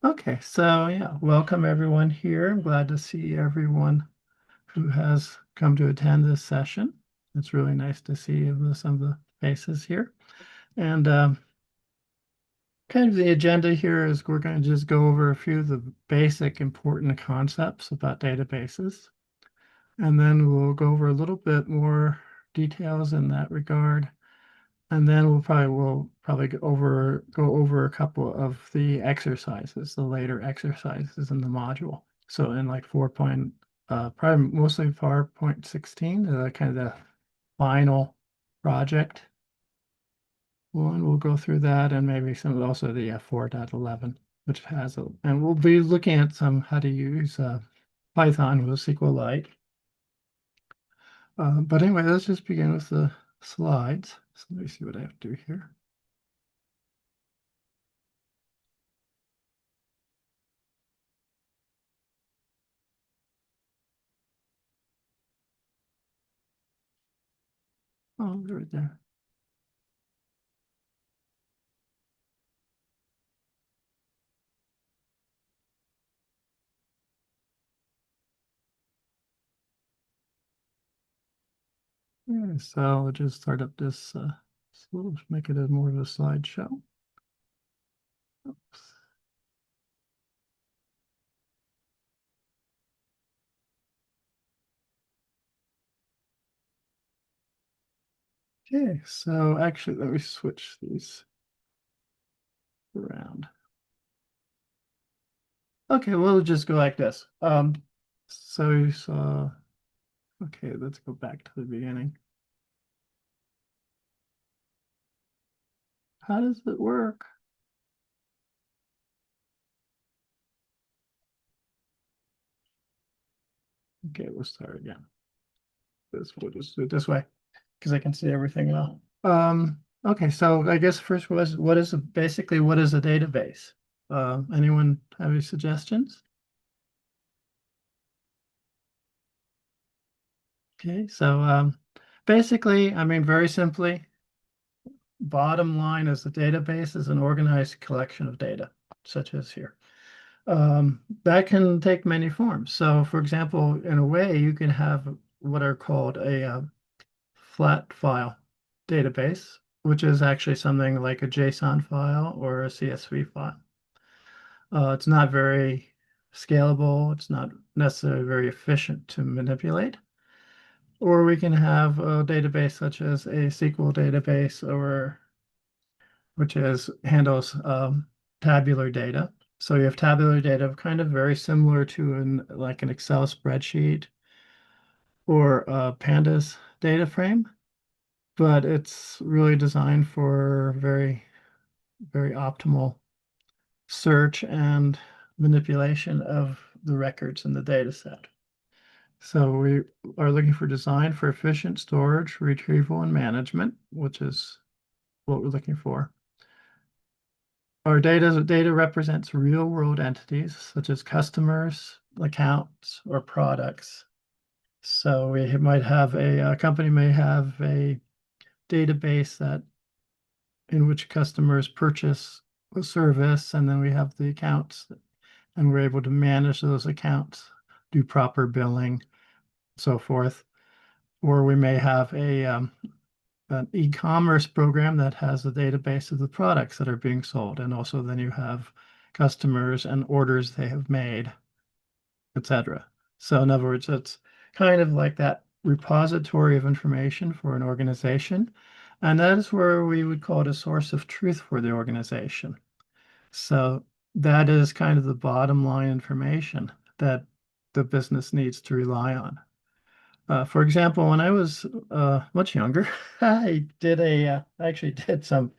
Okay, so yeah, welcome everyone here. I'm glad to see everyone who has come to attend this session. It's really nice to see some of the faces here. And kind of the agenda here is we're going to just go over a few of the basic important concepts about databases. And then we'll go over a little bit more details in that regard. And then we'll probably go over a couple of the exercises, the later exercises in the module. So in like probably mostly 4.16, kind of the final project one. We'll go through that and maybe some also the 4.11, which and we'll be looking at some how to use Python with SQLite. But anyway, let's just begin with the slides. So let me see what I have to do here. Oh, they're right there. Yeah, so I'll just start up this, so we'll make it a more of a slideshow. Oops. Okay, so actually, let me switch these around. Okay, we'll just go like this. So you saw, okay, let's go back to the beginning. How does it work? Okay, we'll start again. We'll just do it this way because I can see everything now. Okay, so I guess first was basically what is a database? Anyone have any suggestions? Okay, so basically, I mean, very simply, bottom line is the database is an organized collection of data, such as here. That can take many forms. So, for example, in a way, you can have what are called a flat file database, which is actually something like a JSON file or a CSV file. It's not very scalable. It's not necessarily very efficient to manipulate. Or we can have a database such as a SQL database, or which handles tabular data. So you have tabular data, kind of very similar to like an Excel spreadsheet or a Pandas data frame, but it's really designed for very optimal search and manipulation of the records in the data set. So we are looking for design for efficient storage, retrieval, and management, which is what we're looking for. Our data represents real world entities such as customers, accounts, or products. So we might have a company may have a database that in which customers purchase a service, and then we have the accounts, and we're able to manage those accounts, do proper billing, so forth. Or we may have an e-commerce program that has a database of the products that are being sold. And also then you have customers and orders they have made, etc. So in other words, it's kind of like that repository of information for an organization. And that is where we would call it a source of truth for the organization. So that is kind of the bottom line information that the business needs to rely on. For example, when I was much younger, I actually did some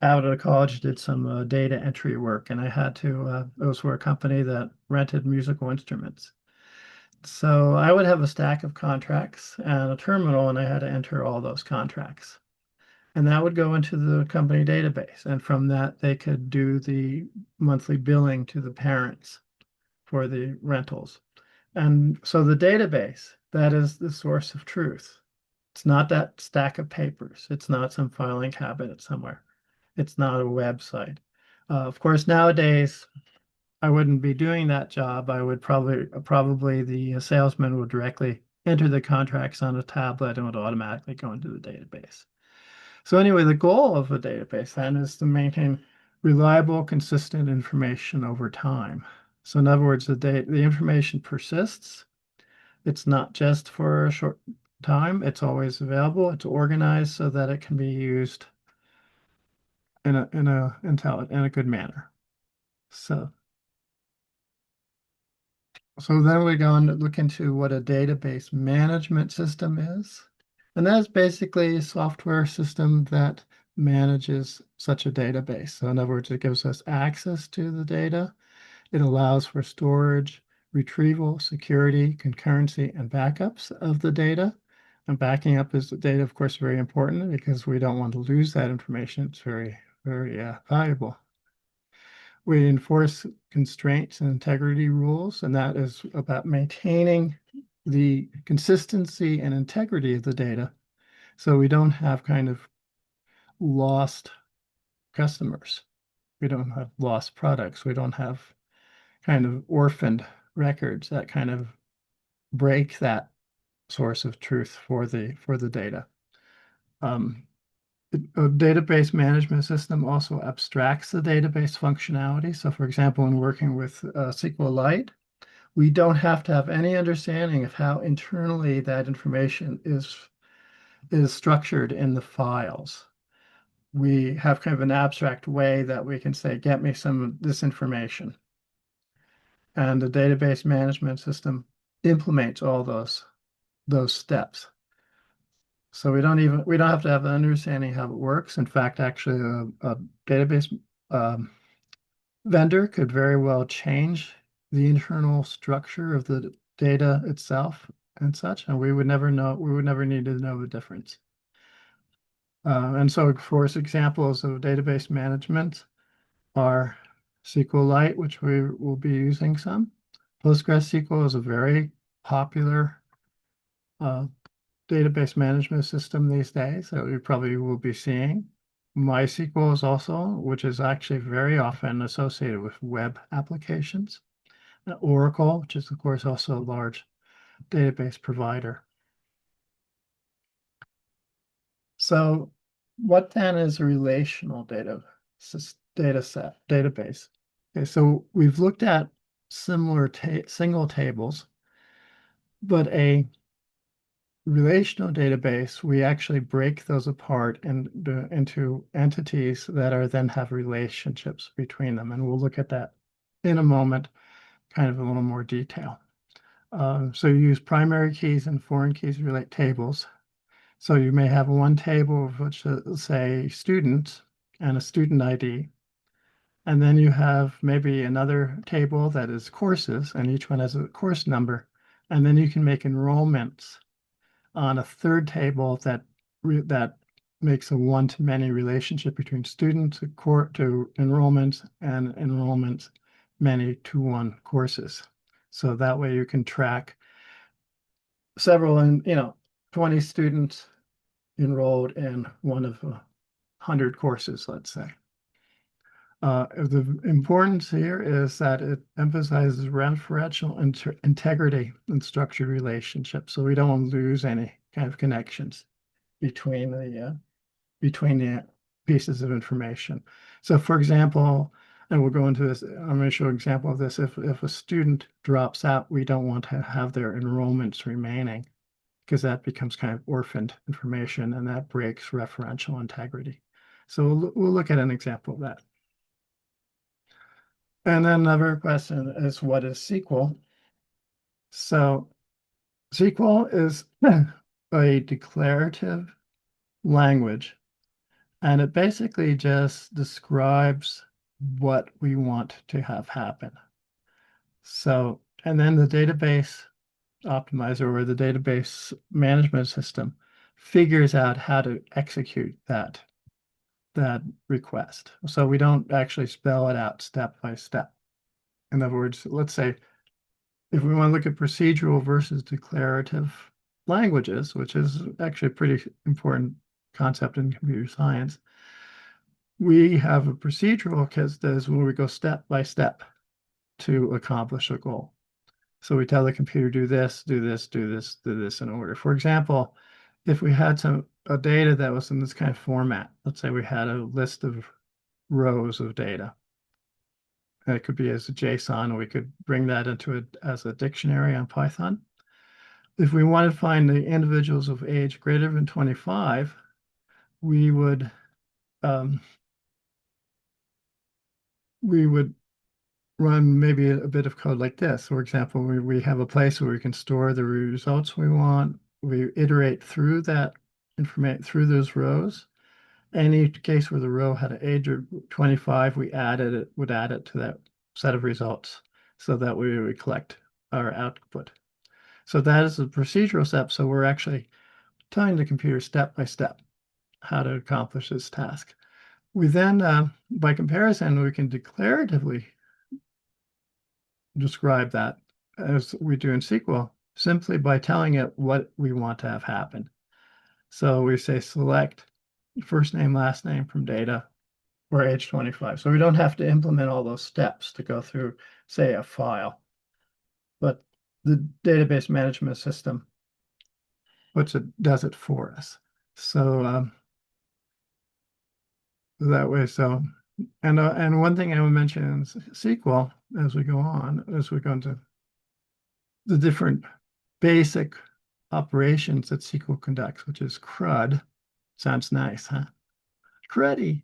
out of college, did some data entry work, and I had to. It was for a company that rented musical instruments. So I would have a stack of contracts and a terminal, and I had to enter all those contracts. And that would go into the company database. And from that, they could do the monthly billing to the parents for the rentals. And so the database, that is the source of truth. It's not that stack of papers. It's not some filing cabinet somewhere. It's not a website. Of course, nowadays, I wouldn't be doing that job. I would probably the salesman would directly enter the contracts on a tablet and would automatically go into the database. So anyway, the goal of a database then is to maintain reliable, consistent information over time. So in other words, the information persists. It's not just for a short time. It's always available. It's organized so that it can be used in a good manner. So then we go and look into what a database management system is. And that's basically a software system that manages such a database. So in other words, it gives us access to the data. It allows for storage, retrieval, security, concurrency, and backups of the data. And backing up is the data, of course, very important because we don't want to lose that information. It's very, very valuable. We enforce constraints and integrity rules, and that is about maintaining the consistency and integrity of the data so we don't have kind of lost customers. We don't have lost products. We don't have kind of orphaned records that kind of break that source of truth for the data. A database management system also abstracts the database functionality. So for example, when working with SQLite, we don't have to have any understanding of how internally that information is structured in the files. We have kind of an abstract way that we can say, get me some of this information. And the database management system implements all those steps. So we don't have to have an understanding how it works. In fact, actually, a database vendor could very well change the internal structure of the data itself and such, and we would never know. We would never need to know the difference. And so, of course, examples of database management are SQLite, which we will be using some. PostgreSQL is a very popular database management system these days that we probably will be seeing. MySQL is also, which is actually very often associated with web applications. Oracle, which is, of course, also a large database provider. So what then is a relational data set, database? Okay, so we've looked at similar single tables, but a relational database, we actually break those apart into entities that are then have relationships between them. And we'll look at that in a moment, kind of a little more detail. So you use primary keys and foreign keys to relate tables. So you may have one table of which say students and a student ID. And then you have maybe another table that is courses, and each one has a course number. And then you can make enrollments on a third table that makes a one-to-many relationship between students to enrollments and enrollments many-to-one courses. So that way you can track several, and 20 students enrolled in one of 100 courses, let's say. The importance here is that it emphasizes referential integrity and structured relationships. So we don't want to lose any kind of connections between the pieces of information. So for example, and we'll go into this, I'm going to show an example of this. If a student drops out, we don't want to have their enrollments remaining because that becomes kind of orphaned information and that breaks referential integrity. So we'll look at an example of that. And then another question is, what is SQL? So SQL is a declarative language, and it basically just describes what we want to have happen. So, and then the database optimizer or the database management system figures out how to execute that request. So we don't actually spell it out step by step. In other words, let's say if we want to look at procedural versus declarative languages, which is actually a pretty important concept in computer science, we have a procedural because that is where we go step by step to accomplish a goal. So we tell the computer, do this, do this, do this, do this in order. For example, if we had a data that was in this kind of format, let's say we had a list of rows of data. And it could be as a JSON, or we could bring that into it as a dictionary on Python. If we wanted to find the individuals of age greater than 25, we would run maybe a bit of code like this. For example, we have a place where we can store the results we want. We iterate through that information through those rows. Any case where the row had an age of 25, we would add it to that set of results so that we would collect our output. So that is a procedural step. So we're actually telling the computer step by step how to accomplish this task. We then, by comparison, we can declaratively describe that as we do in SQL, simply by telling it what we want to have happen. So we say select first name, last name from data, or age 25. So we don't have to implement all those steps to go through, say, a file. But the database management system does it for us. So that way, and one thing I would mention in SQL as we go into the different basic operations that SQL conducts, which is CRUD. Sounds nice, huh? CRUDdy,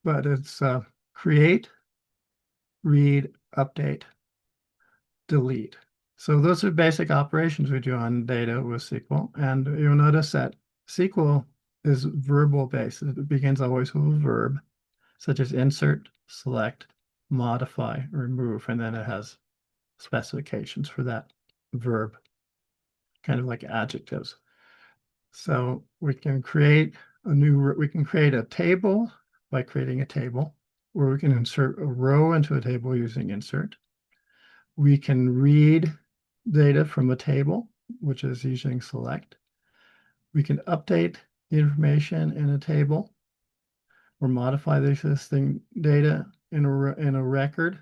but it's create, read, update, delete. So those are basic operations we do on data with SQL. And you'll notice that SQL is verbal based. It begins always with a verb, such as insert, select, modify, remove, and then it has specifications for that verb, kind of like adjectives. So we can create a table by creating a table, or we can insert a row into a table using insert. We can read data from a table, which is using select. We can update the information in a table or modify the existing data in a record.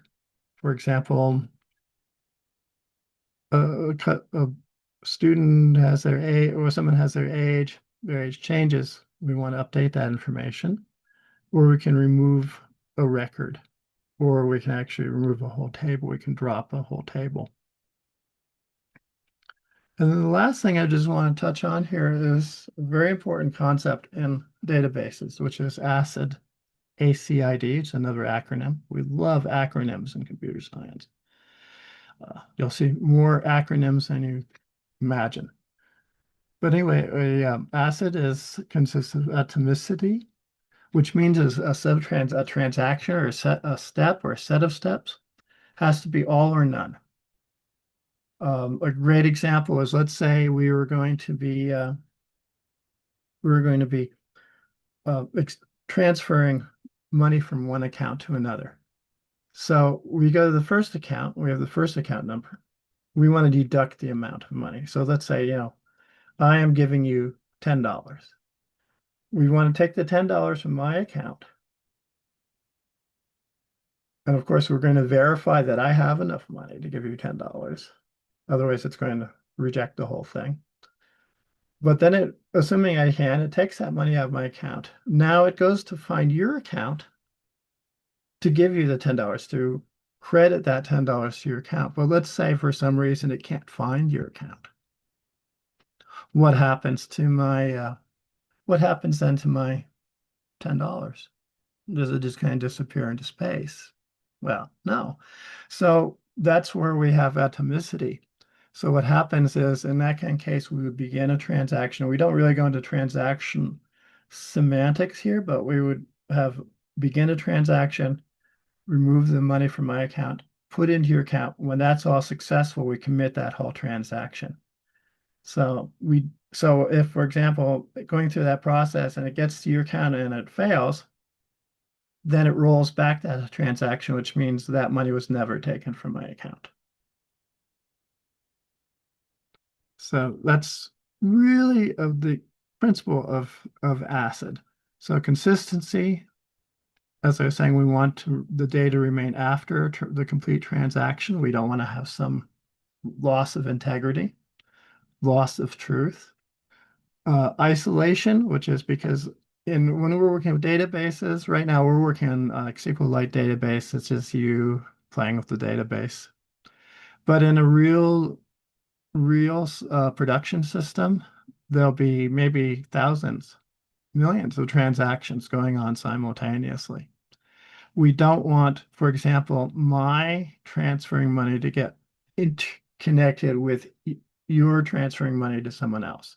For example, a student has their age, or someone has their age changes. We want to update that information, or we can remove a record, or we can actually remove a whole table. We can drop a whole table. And then the last thing I just want to touch on here is a very important concept in databases, which is ACID, ACID. It's another acronym. We love acronyms in computer science. You'll see more acronyms than you imagine. But anyway, ACID consists of atomicity, which means is a transaction or a step or a set of steps has to be all or none. A great example is, let's say we were going to be transferring money from one account to another. So we go to the first account. We have the first account number. We want to deduct the amount of money. So let's say, I am giving you $10. We want to take the $10 from my account. And of course, we're going to verify that I have enough money to give you $10. Otherwise, it's going to reject the whole thing. But then assuming I can, it takes that money out of my account. Now it goes to find your account to give you the $10, to credit that $10 to your account. But let's say for some reason it can't find your account. What happens then to my $10? Does it just kind of disappear into space? Well, no. So that's where we have atomicity. So what happens is, in that kind of case, we would begin a transaction. We don't really go into transaction semantics here, but we would begin a transaction, remove the money from my account, put into your account. When that's all successful, we commit that whole transaction. So if, for example, going through that process and it gets to your account and it fails, then it rolls back that transaction, which means that money was never taken from my account. So that's really the principle of ACID. So consistency, as I was saying, we want the data to remain after the complete transaction. We don't want to have some loss of integrity, loss of truth. Isolation, which is because when we're working with databases, right now we're working on like SQLite database. It's just you playing with the database. But in a real production system, there'll be maybe thousands, millions of transactions going on simultaneously. We don't want, for example, my transferring money to get connected with your transferring money to someone else.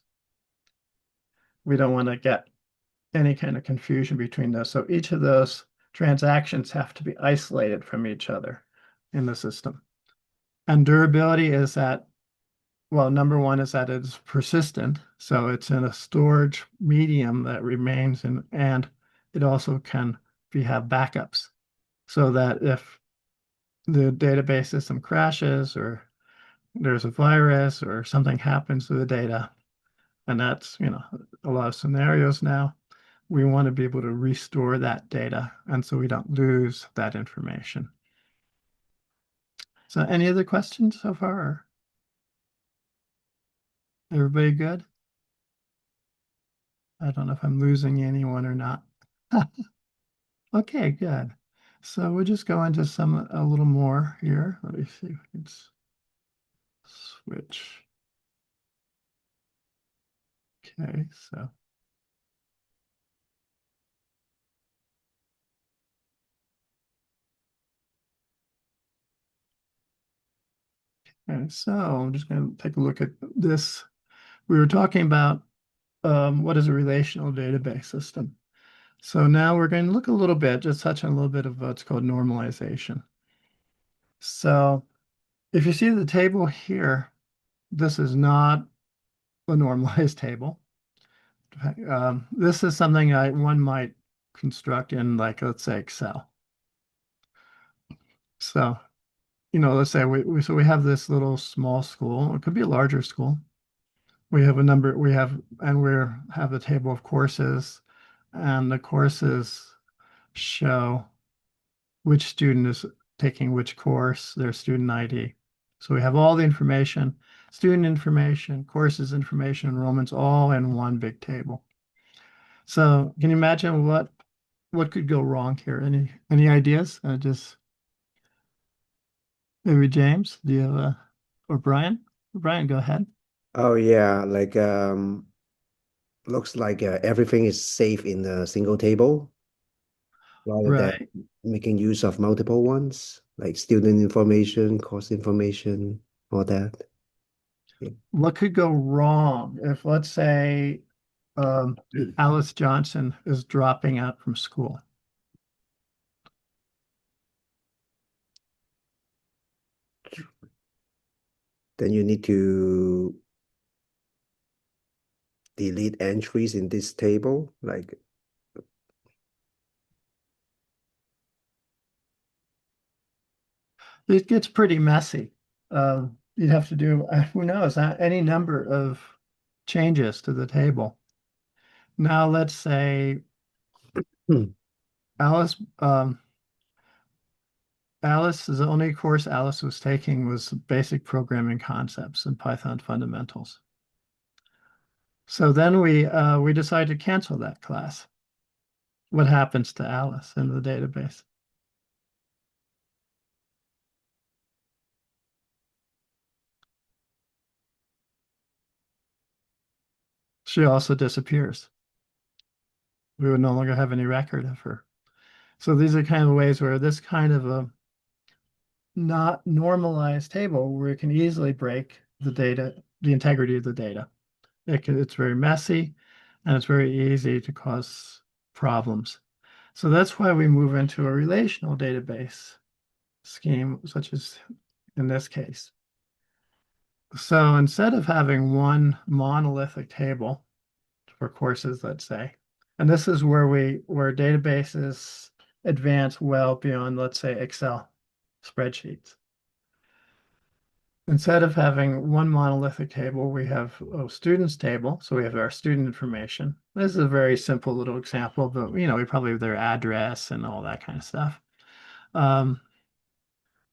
We don't want to get any kind of confusion between those. So each of those transactions have to be isolated from each other in the system. And durability is that, well, number one is that it's persistent. So it's in a storage medium that remains in, and it also can have backups so that if the database system crashes or there's a virus or something happens to the data, and that's, a lot of scenarios now, we want to be able to restore that data, and so we don't lose that information. So any other questions so far? Everybody good? I don't know if I'm losing anyone or not. Okay, good. So we'll just go into a little more here. Let me see if we can switch. Okay, so. And so I'm just going to take a look at this. We were talking about what is a relational database system. So now we're going to look a little bit, just touch on a little bit of what's called normalization. So if you see the table here, this is not a normalized table. This is something one might construct in, like, let's say Excel. So, let's say we have this little small school. It could be a larger school. We have have a table of courses, and the courses show which student is taking which course, their student ID. So we have all the information, student information, courses information, enrollments, all in one big table. So can you imagine what could go wrong here? Any ideas? Just maybe James, do you have or Brian? Brian, go ahead. Oh yeah, like looks like everything is safe in a single table rather than Right. making use of multiple ones, like student information, course information, all that. Yeah. What could go wrong if, let's say, Alice Johnson is dropping out from school? Then you need to delete entries in this table, like It gets pretty messy. You'd have to do, who knows, any number of changes to the table. Now, let's say hmm, Alice, the only course Alice was taking was basic programming concepts and Python fundamentals. So then we decided to cancel that class. What happens to Alice in the database? She also disappears. We would no longer have any record of her. So these are kind of ways where this kind of a not normalized table where it can easily break the data, the integrity of the data. It's very messy and it's very easy to cause problems. So that's why we move into a relational database scheme, such as in this case. So instead of having one monolithic table for courses, let's say, and this is where databases advance well beyond, let's say, Excel spreadsheets. instead of having one monolithic table, we have a students table. So we have our student information. This is a very simple little example, but we probably have their address and all that kind of stuff.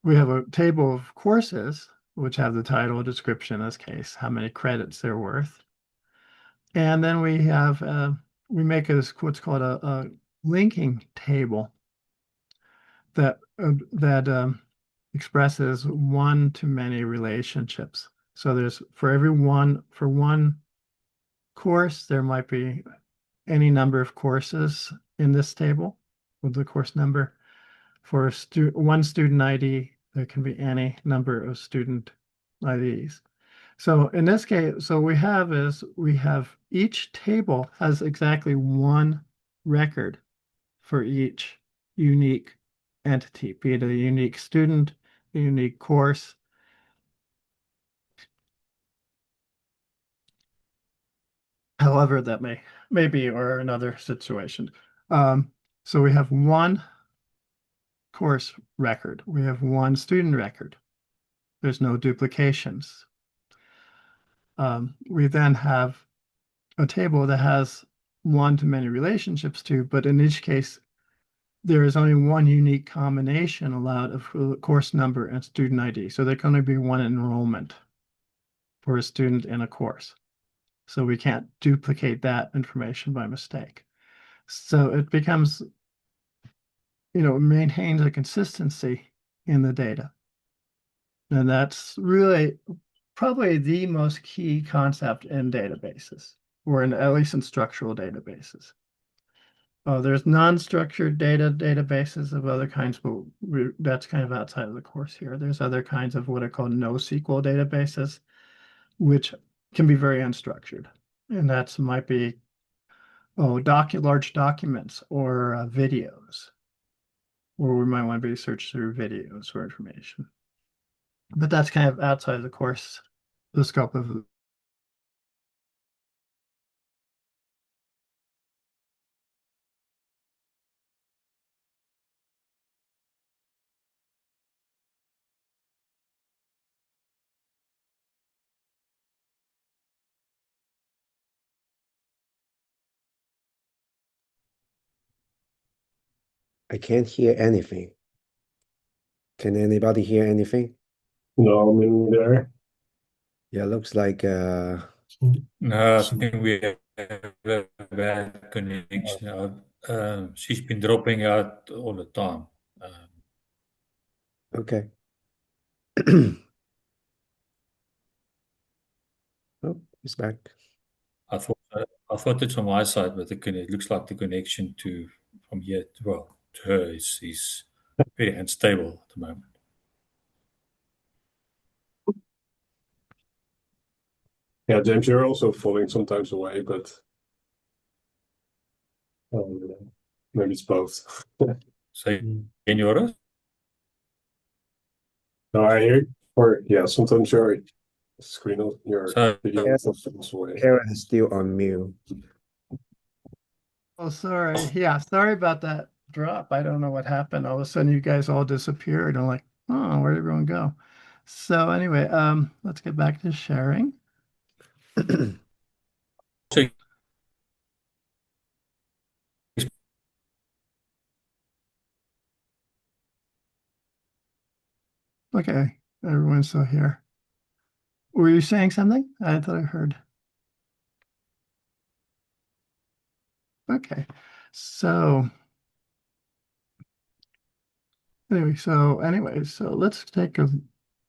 We have a table of courses, which have the title, description, in this case, how many credits they're worth. And then we make what's called a linking table that expresses one-to-many relationships. So there's for one course, there might be any number of courses in this table with the course number. For one student ID, there can be any number of student IDs. So in this case, we have each table has exactly one record for each unique entity, be it a unique student, a unique course. However that may be, or another situation. So we have one course record. We have one student record. There's no duplications. We then have a table that has one-to-many relationships too, but in each case, there is only one unique combination allowed of course number and student ID. So there can only be one enrollment for a student in a course. So we can't duplicate that information by mistake. So it becomes, maintains a consistency in the data. And that's really probably the most key concept in databases, or at least in structural databases. There's non-structured databases of other kinds, but that's kind of outside of the course here. There's other kinds of what are called NoSQL databases, which can be very unstructured. And that might be large documents or videos, or we might want to be search through videos for information. But that's kind of outside of the course, the scope of. I can't hear anything. Can anybody hear anything? No, I'm in there. Yeah, looks like No, I think we have a bad connection. She's been dropping out all the time. okay. Oh, he's back. I thought it's on my side, but it looks like the connection from here to her is very unstable at the moment. Yeah, James, you're also falling sometimes away, but maybe it's both. So, can you hear us? No, I hear, or yeah, sometimes your screen of your So, video Yeah. falls away. Karen is still on mute. Oh, sorry. Yeah, sorry about that drop. I don't know what happened. All of a sudden, you guys all disappeared. I'm like, oh, where'd everyone go? So anyway, let's get back to sharing. so Okay, everyone's still here. Were you saying something? I thought I heard. Okay, so so let's take a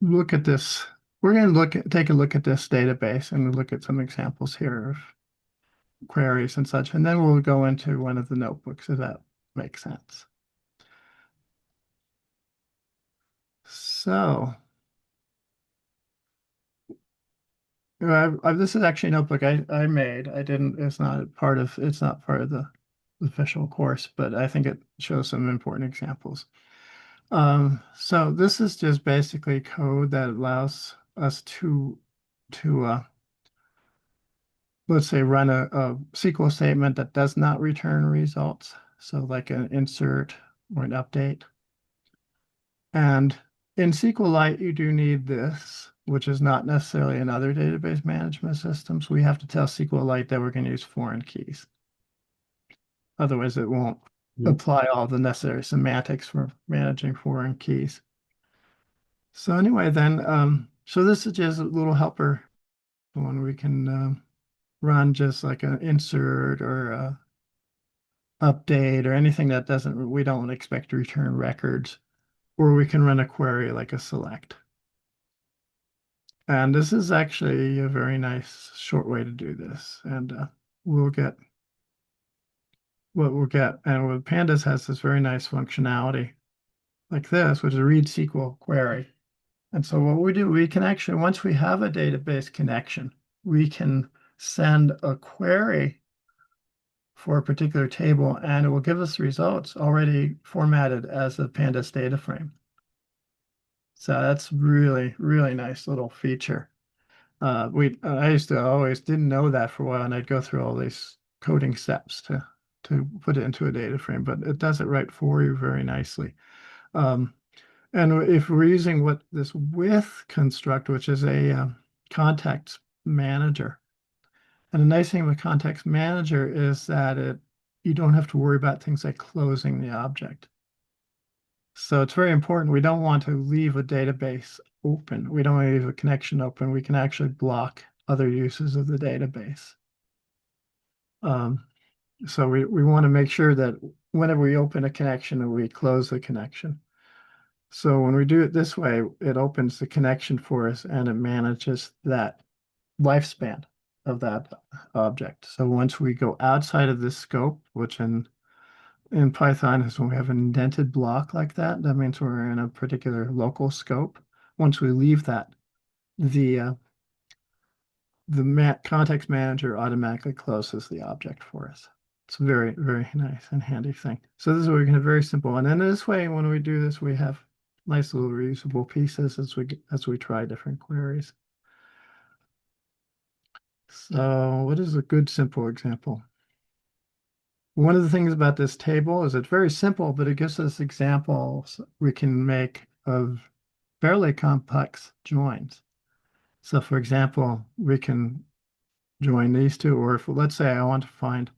look at this. We're going to take a look at this database and look at some examples here of queries and such, and then we'll go into one of the notebooks if that makes sense. So this is actually a notebook I made. It's not part of the official course, but I think it shows some important examples. So this is just basically code that allows us to let's say run a SQL statement that does not return results. So like an insert or an update. And in SQLite, you do need this which is not necessarily in other database management systems, we have to tell SQLite that we're going to use foreign keys. Otherwise, it won't apply all the necessary semantics for managing foreign keys. So anyway, then, so this is just a little helper when we can run just like an insert or a update or anything that we don't expect to return records, or we can run a query like a select. And this is actually a very nice short way to do this. And we'll get what we'll get. And with Pandas has this very nice functionality like this, which is a read SQL query. And so what we do, we can actually, once we have a database connection, we can send a query for a particular table, and it will give us results already formatted as a Pandas data frame. So that's really, really nice little feature. I used to always didn't know that for a while, and I'd go through all these coding steps to put it into a data frame, but it does it right for you very nicely. And if we're using this with construct, which is a context manager, and the nice thing with context manager is that you don't have to worry about things like closing the object. So it's very important. We don't want to leave a database open. We don't want to leave a connection open. We can actually block other uses of the database. So we want to make sure that whenever we open a connection, we close the connection. So when we do it this way, it opens the connection for us and it manages that lifespan of that object. So once we go outside of this scope, which in Python is when we have an indented block like that, that means we're in a particular local scope. Once we leave that, the context manager automatically closes the object for us. It's a very, very nice and handy thing. So this is where we can have very simple. And then this way, when we do this, we have nice little reusable pieces as we try different queries. So what is a good simple example? One of the things about this table is it's very simple, but it gives us examples we can make of fairly complex joins. So for example, we can join these two, or if let's say I want to find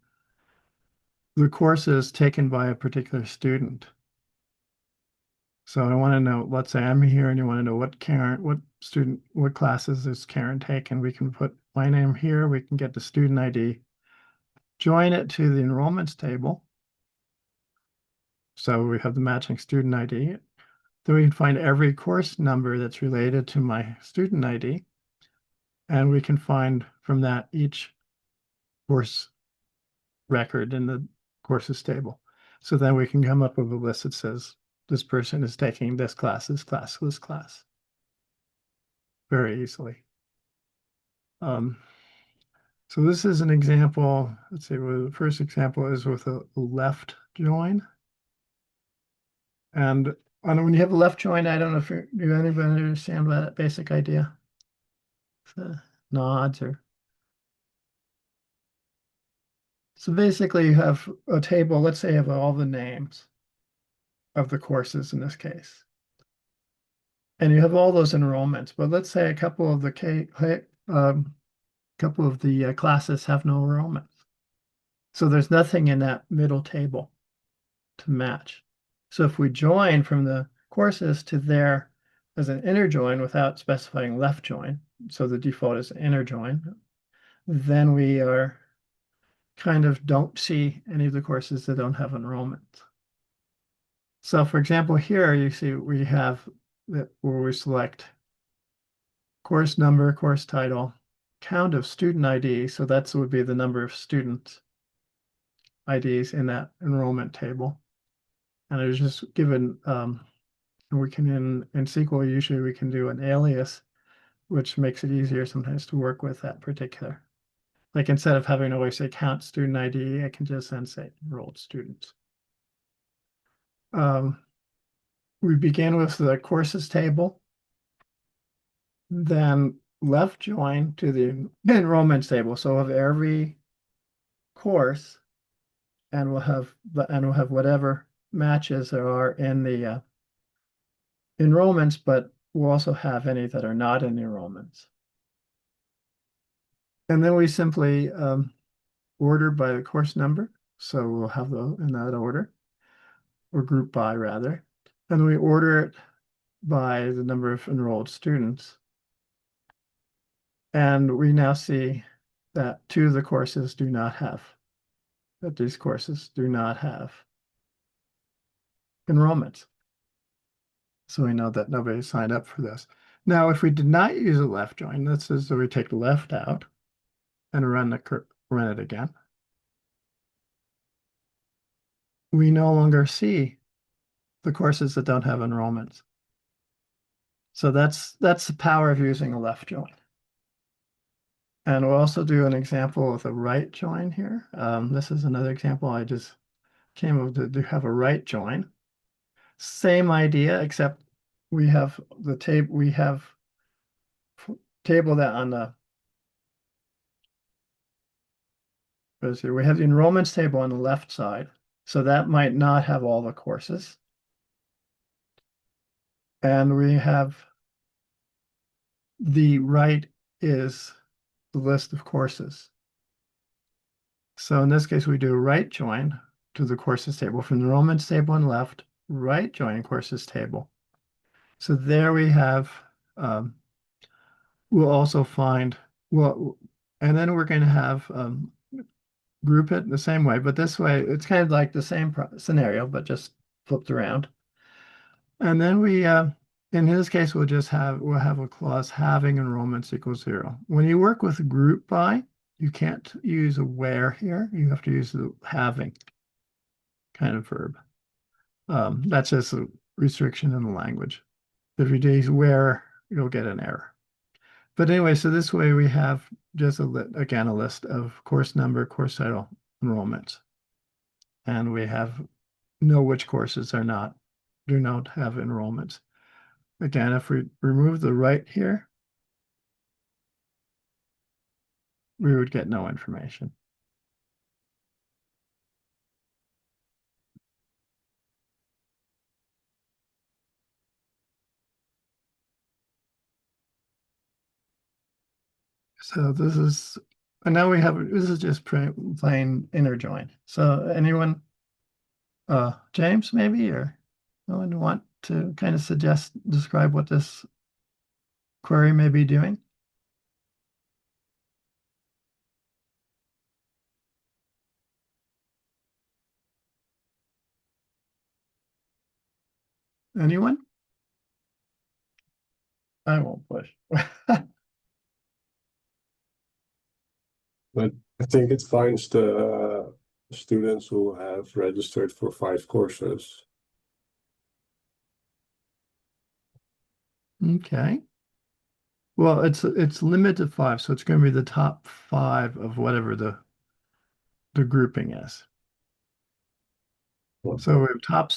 the courses taken by a particular student. So I want to know, let's say I'm here and you want to know what classes is Karen taken. We can put my name here, we can get the student ID, join it to the enrollments table. So we have the matching student ID. Then we can find every course number that's related to my student ID. And we can find from that each course record in the courses table. So then we can come up with a list that says this person is taking this class, this class, this class. Very easily. So this is an example. Let's see, well, the first example is with a left join. And when you have a left join, I don't know if do anybody understand that basic idea? Nods or. So basically you have a table, let's say you have all the names of the courses in this case. And you have all those enrollments, but let's say a couple of the classes have no enrollments. So there's nothing in that middle table to match. So if we join from the courses to there as an inner join without specifying left join, so the default is inner join, then we are kind of don't see any of the courses that don't have enrollment. So for example, here you see we have that where we select course number, course title, count of student ID. So that would be the number of student IDs in that enrollment table. And it's just given, we can in SQL, usually we can do an alias, which makes it easier sometimes to work with that particular. Like instead of having to always say count student ID, I can just then say enrolled students. We begin with the courses table, then left join to the enrollments table. So of every course, and we'll have whatever matches there are in the enrollments, but we'll also have any that are not in enrollments. And then we simply order by the course number. So we'll have those in that order, or group by rather. And we order it by the number of enrolled students. And we now see that two of the courses do not have, that these courses do not have enrollments. So we know that nobody signed up for this. Now, if we did not use a left join, this is so we take left out and run it again. We no longer see the courses that don't have enrollments. So that's the power of using a left join. And we'll also do an example with a right join here. This is another example I just came up to have a right join. Same idea, except we have the table. We have table that on the. We have the enrollments table on the left side, so that might not have all the courses. And we have the right is the list of courses. So in this case, we do a right join to the courses table from the enrollments table on the left, right join courses table. So there we have, we'll also find, well, and then we're going to have group it the same way, but this way it's kind of like the same scenario, but just flipped around. And then we, in this case, we'll have a clause having enrollments equals 0. When you work with group by, you can't use a where here. You have to use the having kind of verb. That's just a restriction in the language. If you use where, you'll get an error. But anyway, so this way we have just again a list of course number, course title, enrollments, and we know which courses do not have enrollments. Again, if we remove the right here, we would get no information. So this is, and now we have, this is just plain inner join. So anyone, James maybe, or anyone want to kind of describe what this query may be doing? Anyone? I won't push. But I think it finds the students who have registered for 5 courses. Okay. Well, it's limited to 5, so it's going to be the top 5 of whatever the grouping is. So we have top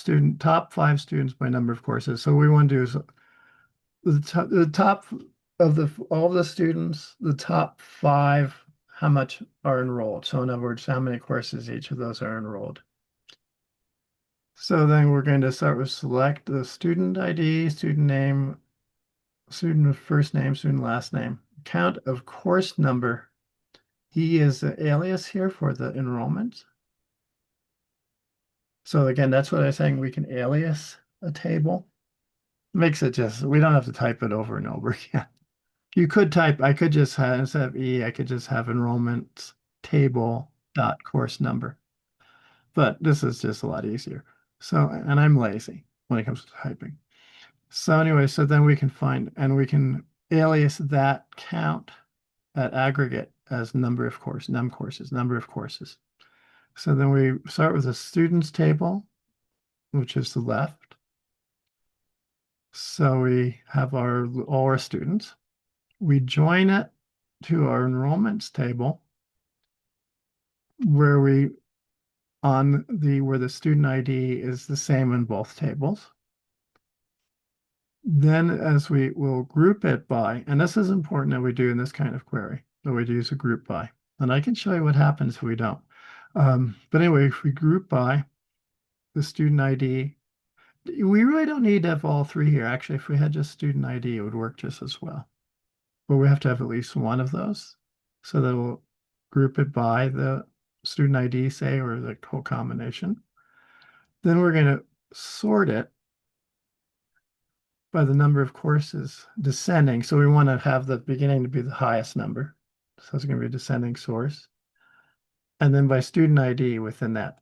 5 students by number of courses. So what we want to do is the top of all the students, the top 5, how much are enrolled. So in other words, how many courses each of those are enrolled. So then we're going to start with select the student ID, student name, student first name, student last name, count of course number. E is the alias here for the enrollment. So again, that's what I was saying. We can alias a table. Makes it just, we don't have to type it over and over again. You could type, I could just have, instead of E, I could just have enrollment table dot course number. But this is just a lot easier. So, and I'm lazy when it comes to typing. So anyway, so then we can find, and we can alias that count, that aggregate as number of courses, number of courses. So then we start with the students table, which is the left. So we have all our students. We join it to our enrollments table where where the student ID is the same in both tables. Then as we will group it by, and this is important that we do in this kind of query, that we use a group by. And I can show you what happens if we don't. But anyway, if we group by the student ID, We really don't need to have all three here. Actually, if we had just student ID, it would work just as well. But we have to have at least one of those. So that we'll group it by the student ID, say, or the whole combination. Then we're going to sort it by the number of courses descending. So we want to have the beginning to be the highest number. So it's going to be a descending source. And then by student ID within that.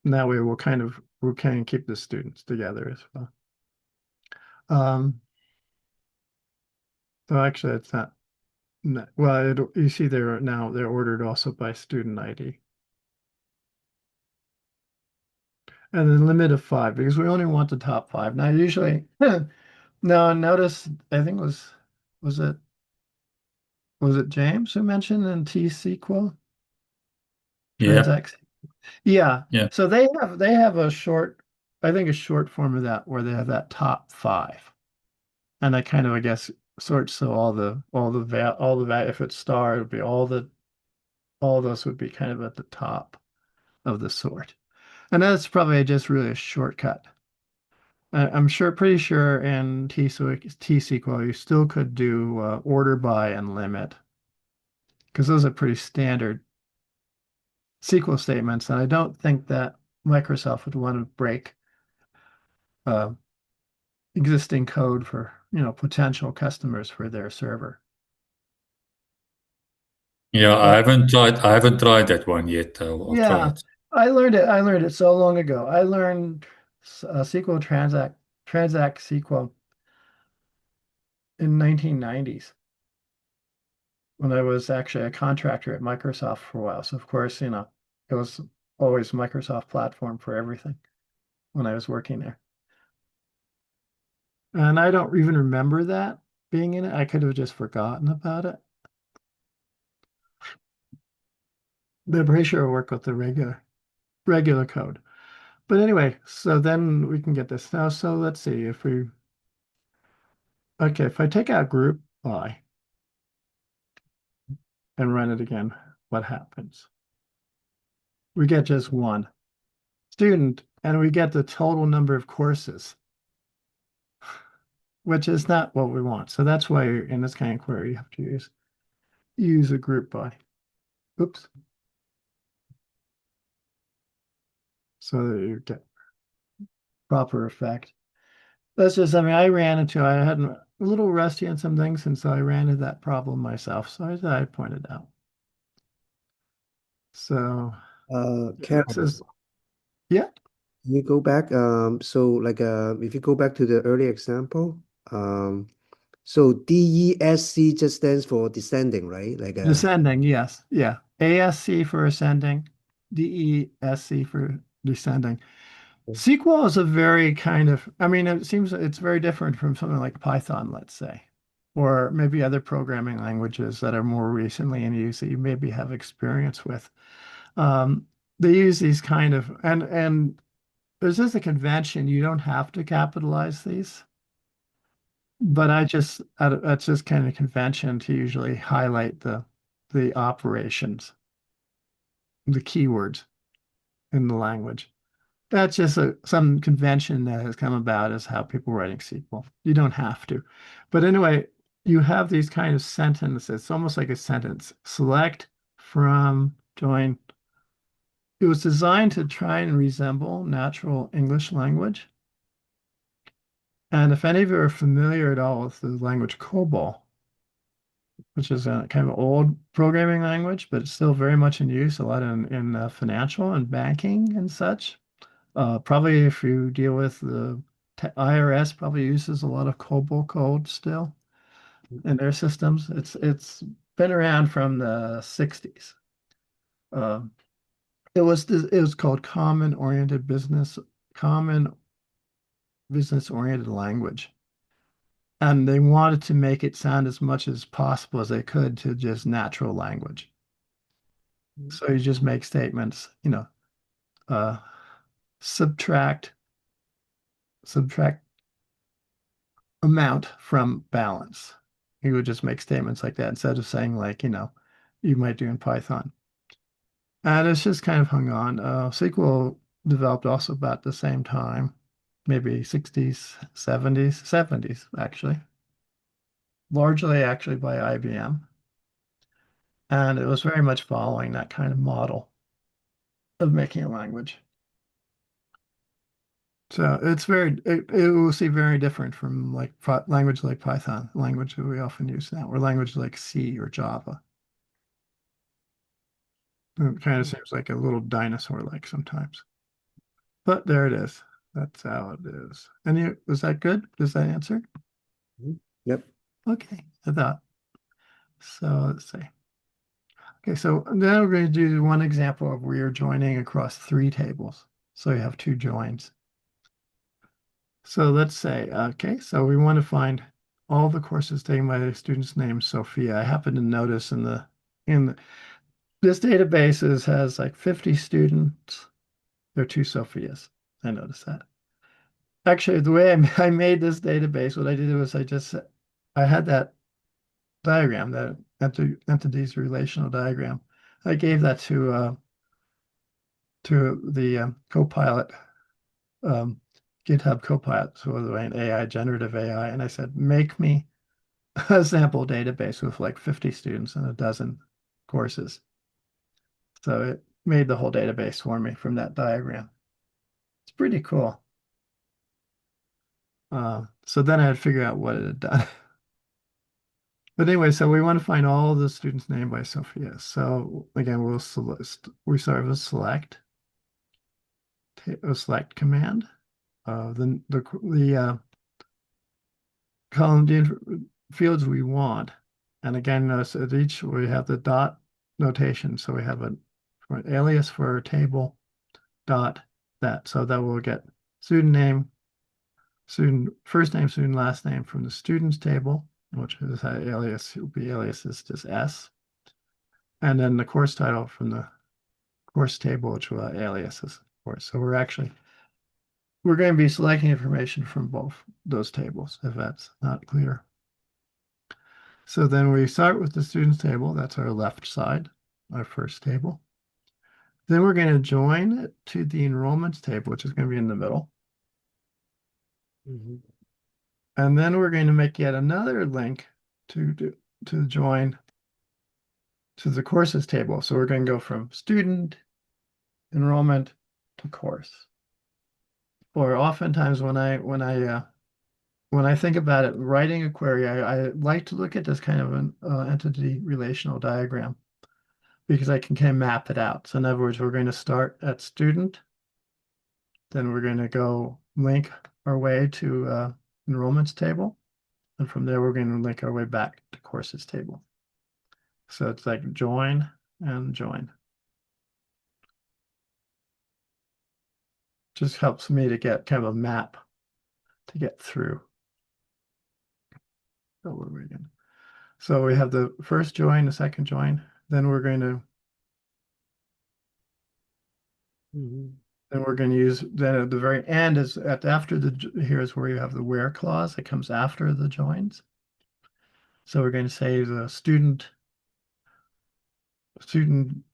And that way we'll kind of keep the students together as well. So actually it's not, well, you see they're ordered also by student ID. And then limit of 5, because we only want the top 5. Now usually, now notice, I think was it James who mentioned in T-SQL? Yeah. Transact. Yeah. Yeah. So they have a short form of that where they have that top 5. And that kind of, I guess, sorts, so all the if it's star, it would be all those would be kind of at the top of the sort. And that's probably just really a shortcut. I'm pretty sure in T-SQL you still could do order by and limit, because those are pretty standard SQL statements, and I don't think that Microsoft would want to break existing code for potential customers for their server. Yeah, I haven't tried that one yet. I'll try Yeah, it. I learned it so long ago. I learned SQL Transact SQL in 1990s when I was actually a contractor at Microsoft for a while. So of course, it was always Microsoft platform for everything when I was working there. And I don't even remember that being in it. I could have just forgotten about it. But I'm pretty sure I work with the regular code. But anyway, so then we can get this now. So let's see if I take out group by and run it again, what happens? We get just one student, and we get the total number of courses, which is not what we want. So that's why in this kind of query, you have to use a group by. Oops. So that you get proper effect. That's just, I had a little rusty on some things, and so I ran into that problem myself. So I thought I'd point it out. So Karen, yeah. you go back. So like if you go back to the early example, so DESC just stands for descending, right? Like Descending, yes. Yeah. ASC for ascending, DESC for descending. SQL is a very kind of, it seems it's very different from something like Python, let's say, or maybe other programming languages that are more recently in use that you maybe have experience with. They use these kind of, and there's just a convention, you don't have to capitalize these, but that's just kind of convention to usually highlight the operations, the keywords in the language. That's just some convention that has come about as how people writing SQL. You don't have to. But anyway, you have these kind of sentences. It's almost like a sentence. Select from, join. It was designed to try and resemble natural English language. And if any of you are familiar at all with the language COBOL, which is a kind of old programming language, but it's still very much in use, a lot in financial and banking and such. Probably if you deal with the IRS, probably uses a lot of COBOL code still in their systems. It's been around from the 60s. It was called Common Business Oriented Language. And they wanted to make it sound as much as possible as they could to just natural language. So you just make statements, subtract amount from balance. You would just make statements like that instead of saying like, you might do in Python. And it's just kind of hung on. SQL developed also about the same time. maybe 60s, 70s actually. Largely actually by IBM. And it was very much following that kind of model of making a language. So it's it will see very different from like language like Python, language that we often use now, or language like C or Java. It kind of seems like a little dinosaur-like sometimes. But there it is. That's how it is. And was that good? Does that answer? Yep. Okay, I thought. So let's see. Okay, so now we're going to do one example of where you're joining across 3 tables. So you have 2 joins. So let's say, okay, so we want to find all the courses taken by the student's name, Sophia. I happen to notice this database has like 50 students. There are 2 Sophias. I noticed that. Actually, the way I made this database, what I did was I had that diagram, that entities relational diagram. I gave that to the Copilot, GitHub Copilot, so an AI, generative AI, and I said, make me a sample database with like 50 students and a dozen courses. So it made the whole database for me from that diagram. It's pretty cool. So then I had to figure out what it had done. But anyway, so we want to find all the students named by Sophia. So again, we start with a select command. The column fields we want. And again, notice at each we have the dot notation. So we have an alias for a table dot that. So that will get student name, student first name, student last name from the students table, which is alias will be aliases just S. And then the course title from the course table, which will have aliases, of course. So we're going to be selecting information from both those tables, if that's not clear. So then we start with the students table. That's our left side, our first table. Then we're going to join it to the enrollments table, which is going to be in the middle. Mm-hmm. And then we're going to make yet another link to join to the courses table. So we're going to go from student, enrollment to course. Or oftentimes when I think about it, writing a query, I like to look at this kind of an entity relational diagram because I can kind of map it out. So in other words, we're going to start at student, then we're going to go link our way to enrollments table, and from there we're going to link our way back to courses table. So it's like join and join. Just helps me to get kind of a map to get through. So we have the first join, the second join, then we're going to then we're going to use then at the very end is after here's where you have the where clause that comes after the joins. So we're going to say the student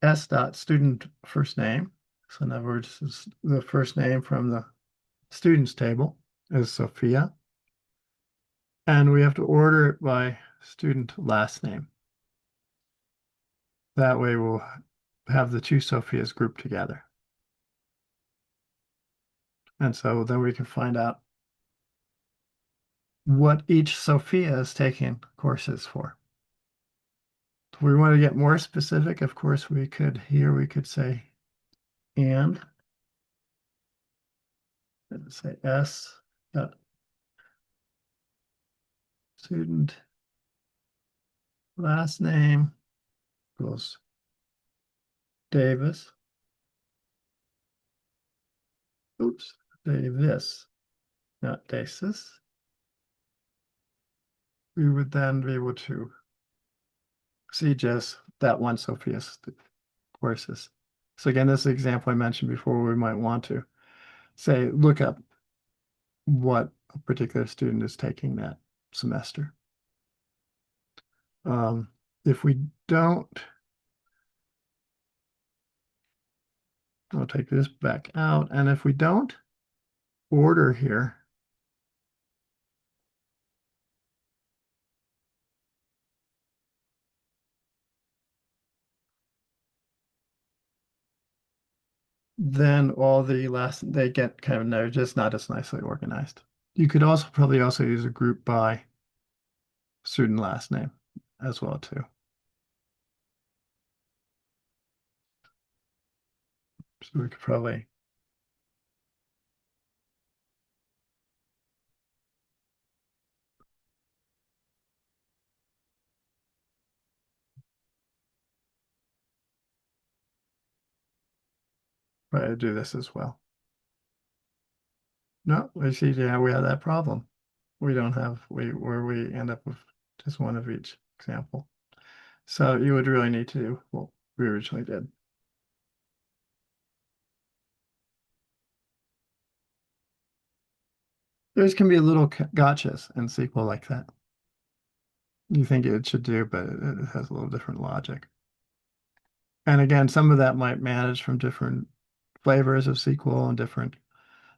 s dot student first name. So in other words, the first name from the students table is Sophia. And we have to order it by student last name. That way we'll have the 2 Sophias grouped together. And so then we can find out what each Sophia is taking courses for. If we want to get more specific, of course, we could say and say S dot student last name equals Davis. Oops, Davis, not Dasis. We would then be able to see just that one Sophia's courses. So again, this is the example I mentioned before. We might want to say, look up what a particular student is taking that semester. If we don't, I'll take this back out. And if we don't order here, then all the last, they get kind of, they're just not as nicely organized. You could also probably also use a group by student last name as well too. So we could probably do this as well. No, we see, yeah, we have that problem. We don't have, where we end up with just one of each example. So you would really need to do what we originally did. There's can be little gotchas in SQL like that. You think it should do, but it has a little different logic. And again, some of that might manage from different flavors of SQL and different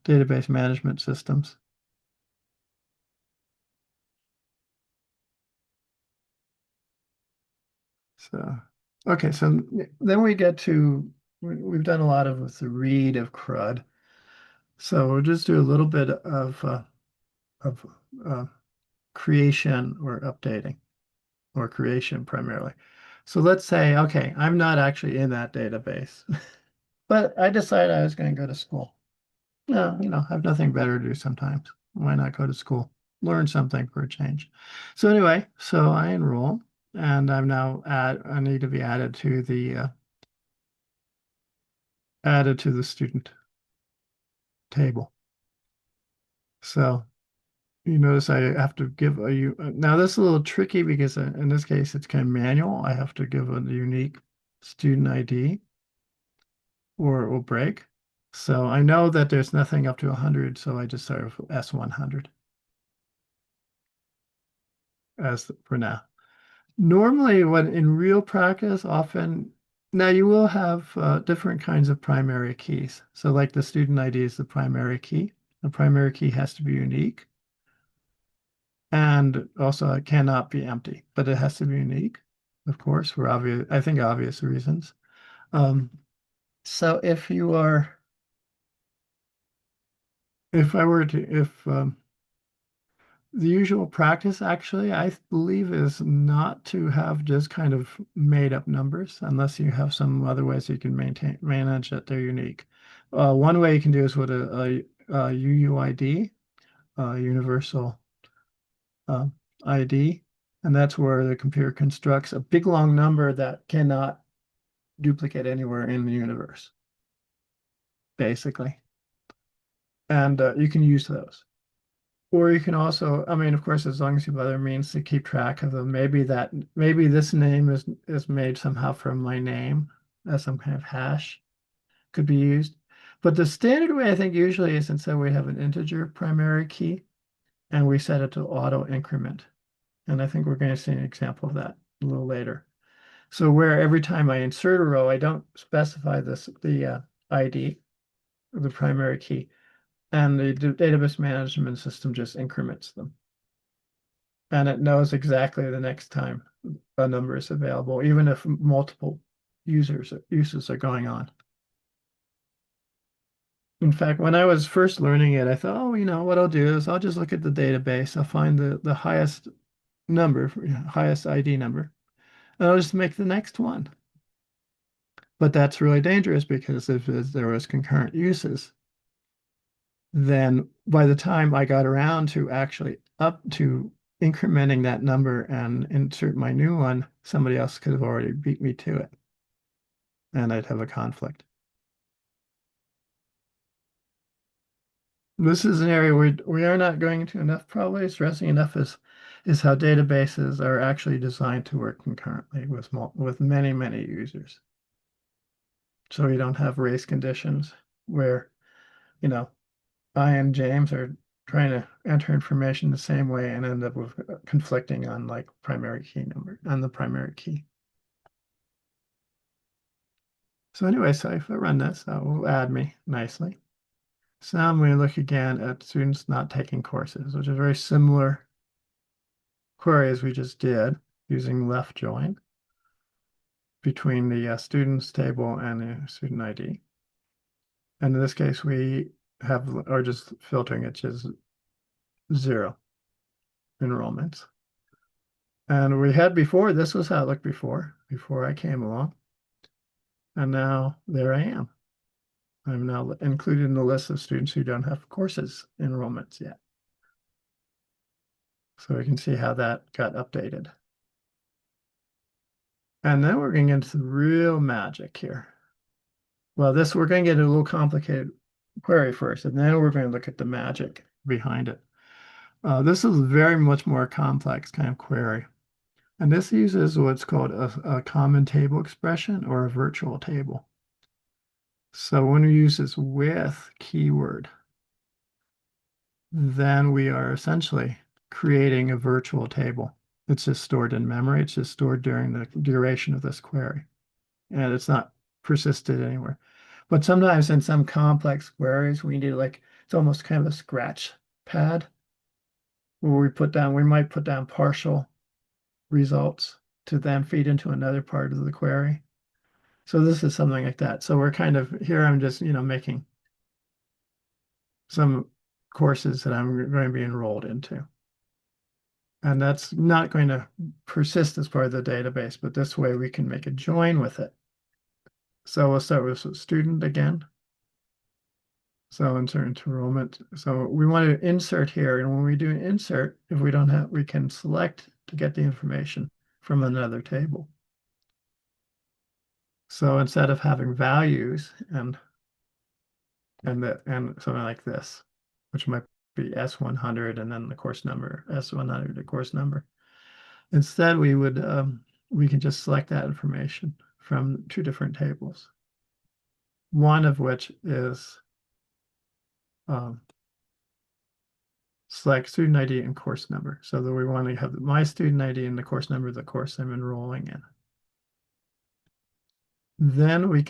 database management systems. So, okay, so then we get to, we've done a lot of the read of CRUD. So we'll just do a little bit of creation or updating, or creation primarily. So let's say, okay, I'm not actually in that database, but I decided I was going to go to school. No, I have nothing better to do sometimes. Why not go to school? Learn something for a change. So anyway, so I enroll, and I'm now I need to be added to the student table. So you notice I have to give now this is a little tricky because in this case it's kind of manual. I have to give a unique student ID or it will break. So I know that there's nothing up to 100, so I just start with S100 as for now. Normally, when in real practice, often now you will have different kinds of primary keys. So like the student ID is the primary key. The primary key has to be unique. And also it cannot be empty, but it has to be unique, of course, for obvious reasons. So if the usual practice actually, I believe, is not to have just kind of made up numbers unless you have some other ways you can manage that they're unique. One way you can do is with a UUID, universal ID, and that's where the computer constructs a big long number that cannot duplicate anywhere in the universe, basically. And you can use those. Or you can also, I mean, of course, as long as you have other means to keep track of them, maybe this name is made somehow from my name as some kind of hash could be used. But the standard way, I think, usually is instead we have an integer primary key and we set it to auto increment. And I think we're going to see an example of that a little later. So where every time I insert a row, I don't specify the ID, the primary key, and the database management system just increments them. And it knows exactly the next time a number is available, even if multiple uses are going on. In fact, when I was first learning it, I thought, oh, what I'll do is I'll just look at the database. I'll find the highest number, highest ID number, and I'll just make the next one. But that's really dangerous because if there was concurrent uses, then by the time I got around to actually up to incrementing that number and insert my new one, somebody else could have already beat me to it. And I'd have a conflict. This is an area we are not going into enough, probably stressing enough is how databases are actually designed to work concurrently with many, many users. So you don't have race conditions where, I and James are trying to enter information the same way and end up with conflicting on like primary key number on the primary key. So anyway, so if I run this, that will add me nicely. So now I'm going to look again at students not taking courses, which is a very similar query as we just did using left join between the students table and the student ID. And in this case, we are just filtering it as 0 enrollments. And we had before, this was how it looked before I came along. And now there I am. I'm now included in the list of students who don't have courses enrollments yet. So we can see how that got updated. And then we're going to get into the real magic here. Well, we're going to get a little complicated query first, and then we're going to look at the magic behind it. This is very much more complex kind of query. And this uses what's called a common table expression or a virtual table. So when we use this with keyword, then we are essentially creating a virtual table. It's just stored in memory. It's just stored during the duration of this query. And it's not persisted anywhere. But sometimes in some complex queries, we need it's almost kind of a scratch pad where we might put down partial results to then feed into another part of the query. So this is something like that. So we're kind of here, I'm just, making some courses that I'm going to be enrolled into. And that's not going to persist as part of the database, but this way we can make a join with it. So we'll start with student again. So insert enrollment. So we want to insert here. And when we do an insert, if we don't have, we can select to get the information from another table. So instead of having values and something like this, which might be S100 and then the course number, S100, the course number. Instead, we can just select that information from 2 different tables. One of which is select student ID and course number. So that we want to have my student ID and the course number of the course I'm enrolling in. Then we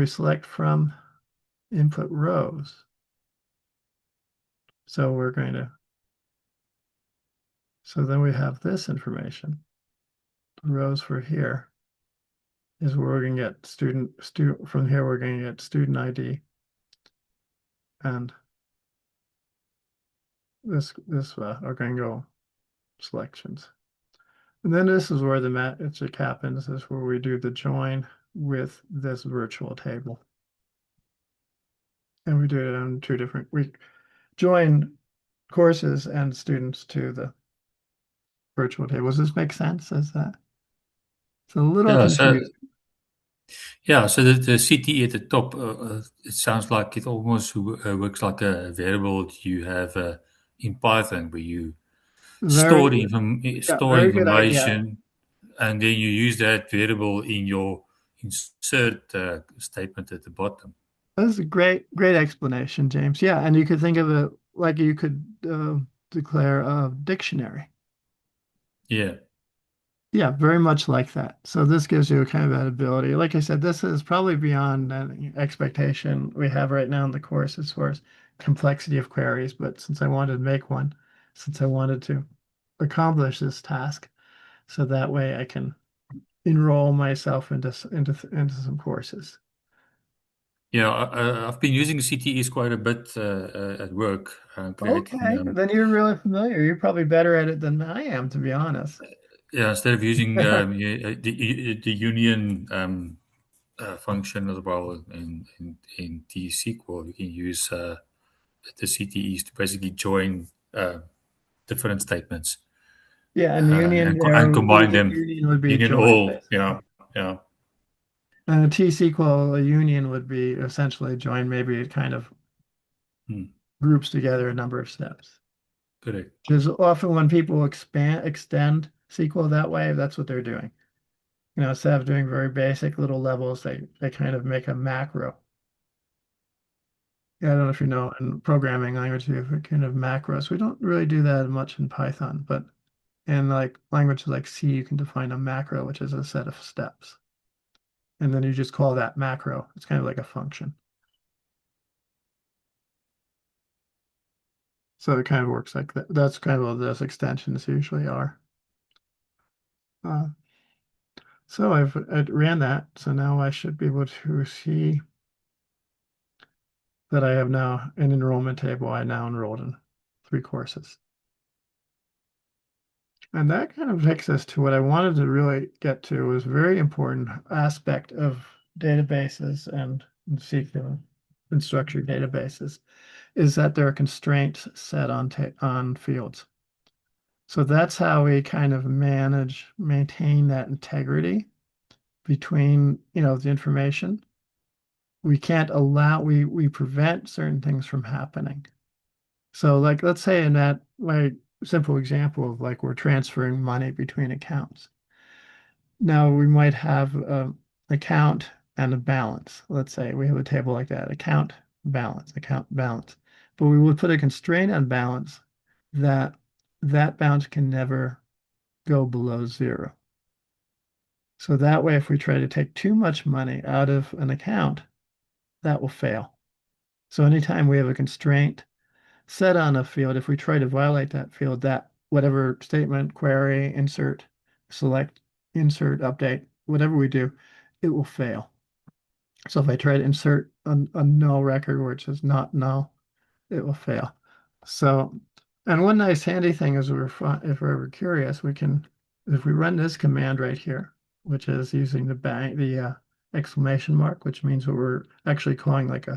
select from input rows. So then we have this information. The rows for here is where we're going to get from here we're going to get student ID and this are going to go selections. And then this is where the magic happens. This is where we do the join with this virtual table. And we do it on 2 different, we join courses and students to the virtual table. Does this make sense? It's a little confusing. So the CTE at the top, it sounds like it almost works like a variable you have in Python, where you store information, and then you use that variable in your insert statement at the bottom. That's a great explanation, James. Yeah, and you could think of it like you could declare a dictionary. Yeah. Yeah, very much like that. So this gives you kind of that ability. Like I said, this is probably beyond an expectation we have right now in the course as far as complexity of queries. But since I wanted to make one, since I wanted to accomplish this task, so that way I can enroll myself into some courses. Yeah, I've been using CTEs quite a bit at work. Okay, then you're really familiar. You're probably better at it than I am, to be honest. Yeah, instead of using the union function as well in SQL, you can use the CTEs to basically join different statements. Yeah, and union and combine them. Union would be union join, all. basically. Yeah. And a T-SQL, a union would be essentially join. Maybe it kind of groups together a number of steps. Correct. Which is often when people extend SQL that way, that's what they're doing. Instead of doing very basic little levels, they kind of make a macro. Yeah, I don't know if you know, in programming language, you have a kind of macros. We don't really do that much in Python, but in like languages like C, you can define a macro, which is a set of steps. and then you just call that macro. It's kind of like a function. So it kind of works like that. That's kind of what those extensions usually are. So I ran that. So now I should be able to see that I have now an enrollment table. I now enrolled in 3 courses. And that kind of takes us to what I wanted to really get to, was a very important aspect of databases and SQL and structured databases, is that there are constraints set on fields. So that's how we kind of maintain that integrity between, the information. We can't allow, we prevent certain things from happening. So like, let's say in that like simple example of like we're transferring money between accounts. Now we might have an account and a balance. Let's say we have a table like that, account balance. But we would put a constraint on balance that balance can never go below 0. So that way, if we try to take too much money out of an account, that will fail. So anytime we have a constraint set on a field, if we try to violate that field, that whatever statement, query, insert, select, insert, update, whatever we do, it will fail. So if I try to insert a null record where it says not null, it will fail. So, and one nice handy thing is if we're ever curious, if we run this command right here, which is using the exclamation mark, which means what we're actually calling like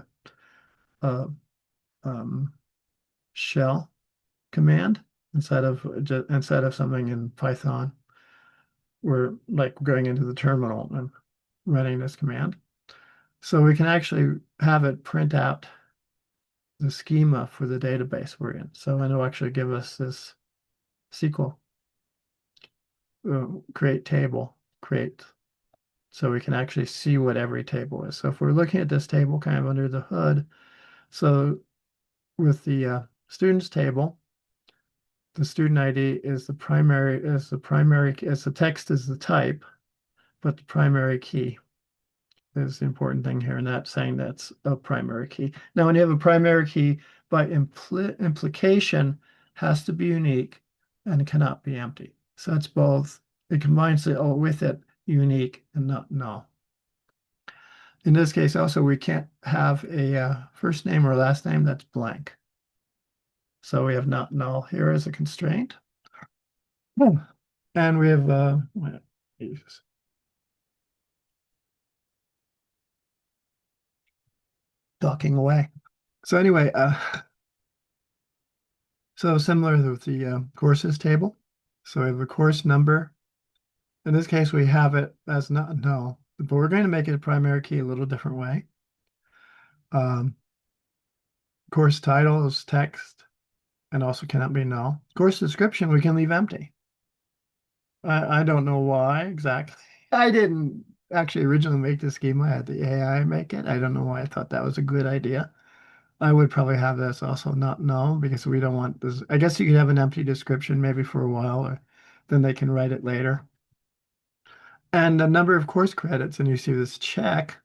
a shell command instead of something in Python. We're like going into the terminal and running this command. So we can actually have it print out the schema for the database we're in. So it'll actually give us this SQL create table, so we can actually see what every table is. So if we're looking at this table kind of under the hood, so with the students table, the student ID is the primary, as the text is the type, but the primary key is the important thing here, and that's saying that's a primary key. Now, when you have a primary key, by implication, has to be unique and cannot be empty. So it's both, it combines it all with it, unique and not null. In this case, also, we can't have a first name or last name that's blank. So we have not null here as a constraint. And we have docking away. So anyway, so similar with the courses table. So we have a course number. In this case, we have it as not null, but we're going to make it a primary key a little different way. Course title is text and also cannot be null. Course description, we can leave empty. I don't know why exactly. I didn't actually originally make the schema. I had the AI make it. I don't know why I thought that was a good idea. I would probably have this also not null because we don't want this. I guess you could have an empty description maybe for a while, or then they can write it later. And the number of course credits, and you see this check,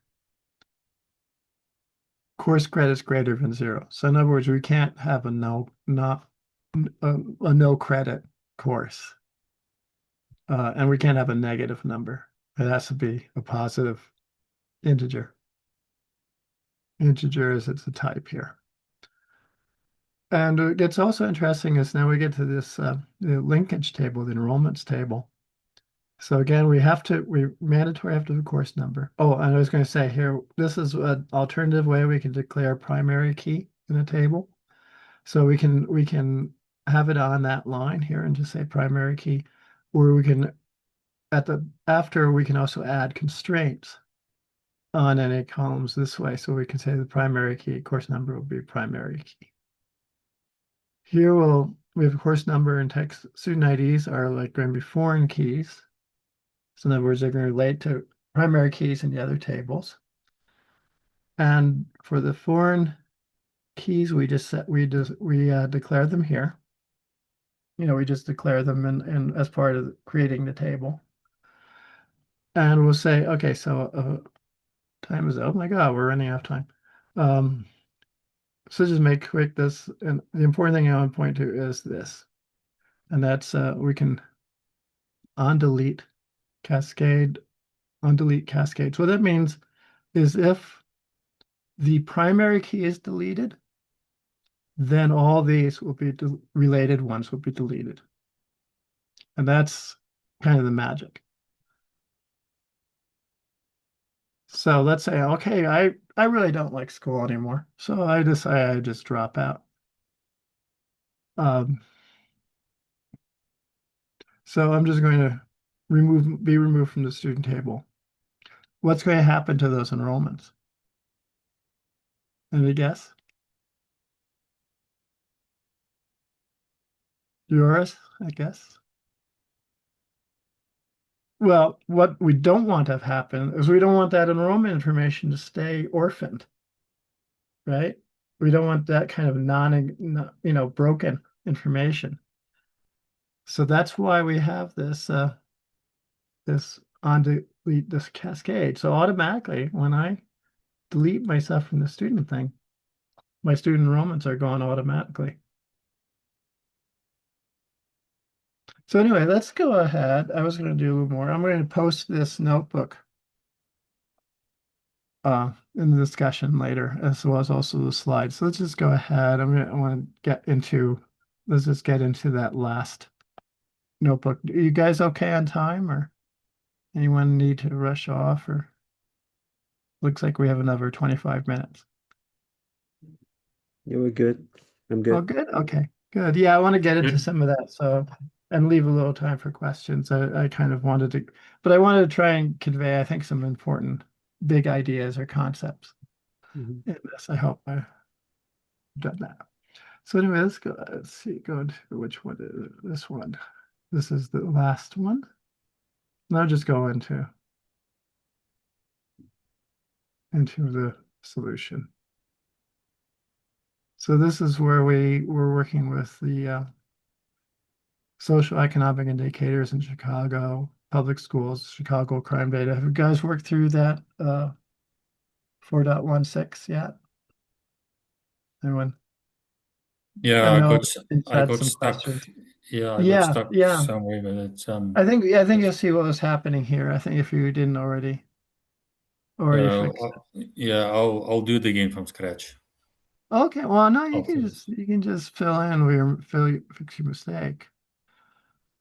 course credits greater than 0. So in other words, we can't have a no credit course. And we can't have a negative number. It has to be a positive integer. Integer is it's a type here. And what gets also interesting is now we get to this the linkage table, the enrollments table. So again, we mandatory have to have a course number. Oh, and I was going to say here, this is an alternative way we can declare primary key in a table. So we can have it on that line here and just say primary key, or we can after we can also add constraints on any columns this way. So we can say the primary key, course number will be primary key. Here we have a course number and text student IDs are like going to be foreign keys. So in other words, they're going to relate to primary keys in the other tables. And for the foreign keys, we declare them here. We just declare them in as part of creating the table. And we'll say, okay, so time is, oh my God, we're running out of time. So just make quick this, and the important thing I want to point to is this, and that's we can on-delete cascade, on-delete cascade. So what that means is if the primary key is deleted, then all these will be related ones will be deleted. And that's kind of the magic. So let's say, okay, I really don't like school anymore. So I decide I just drop out. So I'm just going to be removed from the student table. What's going to happen to those enrollments? Any guess? Yours, I guess. Well, what we don't want to have happen is we don't want that enrollment information to stay orphaned, right? We don't want that kind of broken information. So that's why we have this this on-delete this cascade. So automatically, when I delete myself from the student thing, my student enrollments are gone automatically. So anyway, let's go ahead. I was going to do a little more. I'm going to post this notebook in the discussion later, as well as also the slides. So let's just go ahead. I want to let's just get into that last notebook. Are you guys okay on time, or anyone need to rush off, or looks like we have another 25 minutes? You were good. I'm Oh, good. good. Okay, good. Yeah, I want to get into Good. some of that. So, and leave a little time for questions. I kind of wanted to, but I wanted to try and convey, I think, some important big ideas or concepts Mhm. in this. I hope I've done that. So anyway, let's see, go into which one is this one. This is the last one. Now just go into the solution. So this is where we're working with the social economic indicators in Chicago, public schools, Chicago crime data. Have you guys worked through that 4.16 yet? Anyone? Yeah, I know it's I had got some stuck. questions. Yeah, I got Yeah, stuck yeah. somewhere, but it's I think you'll see what was happening here. I think if you didn't already fix it. yeah, I'll do it again from scratch. Okay, well no, you After can this. just fill in where fix your mistake.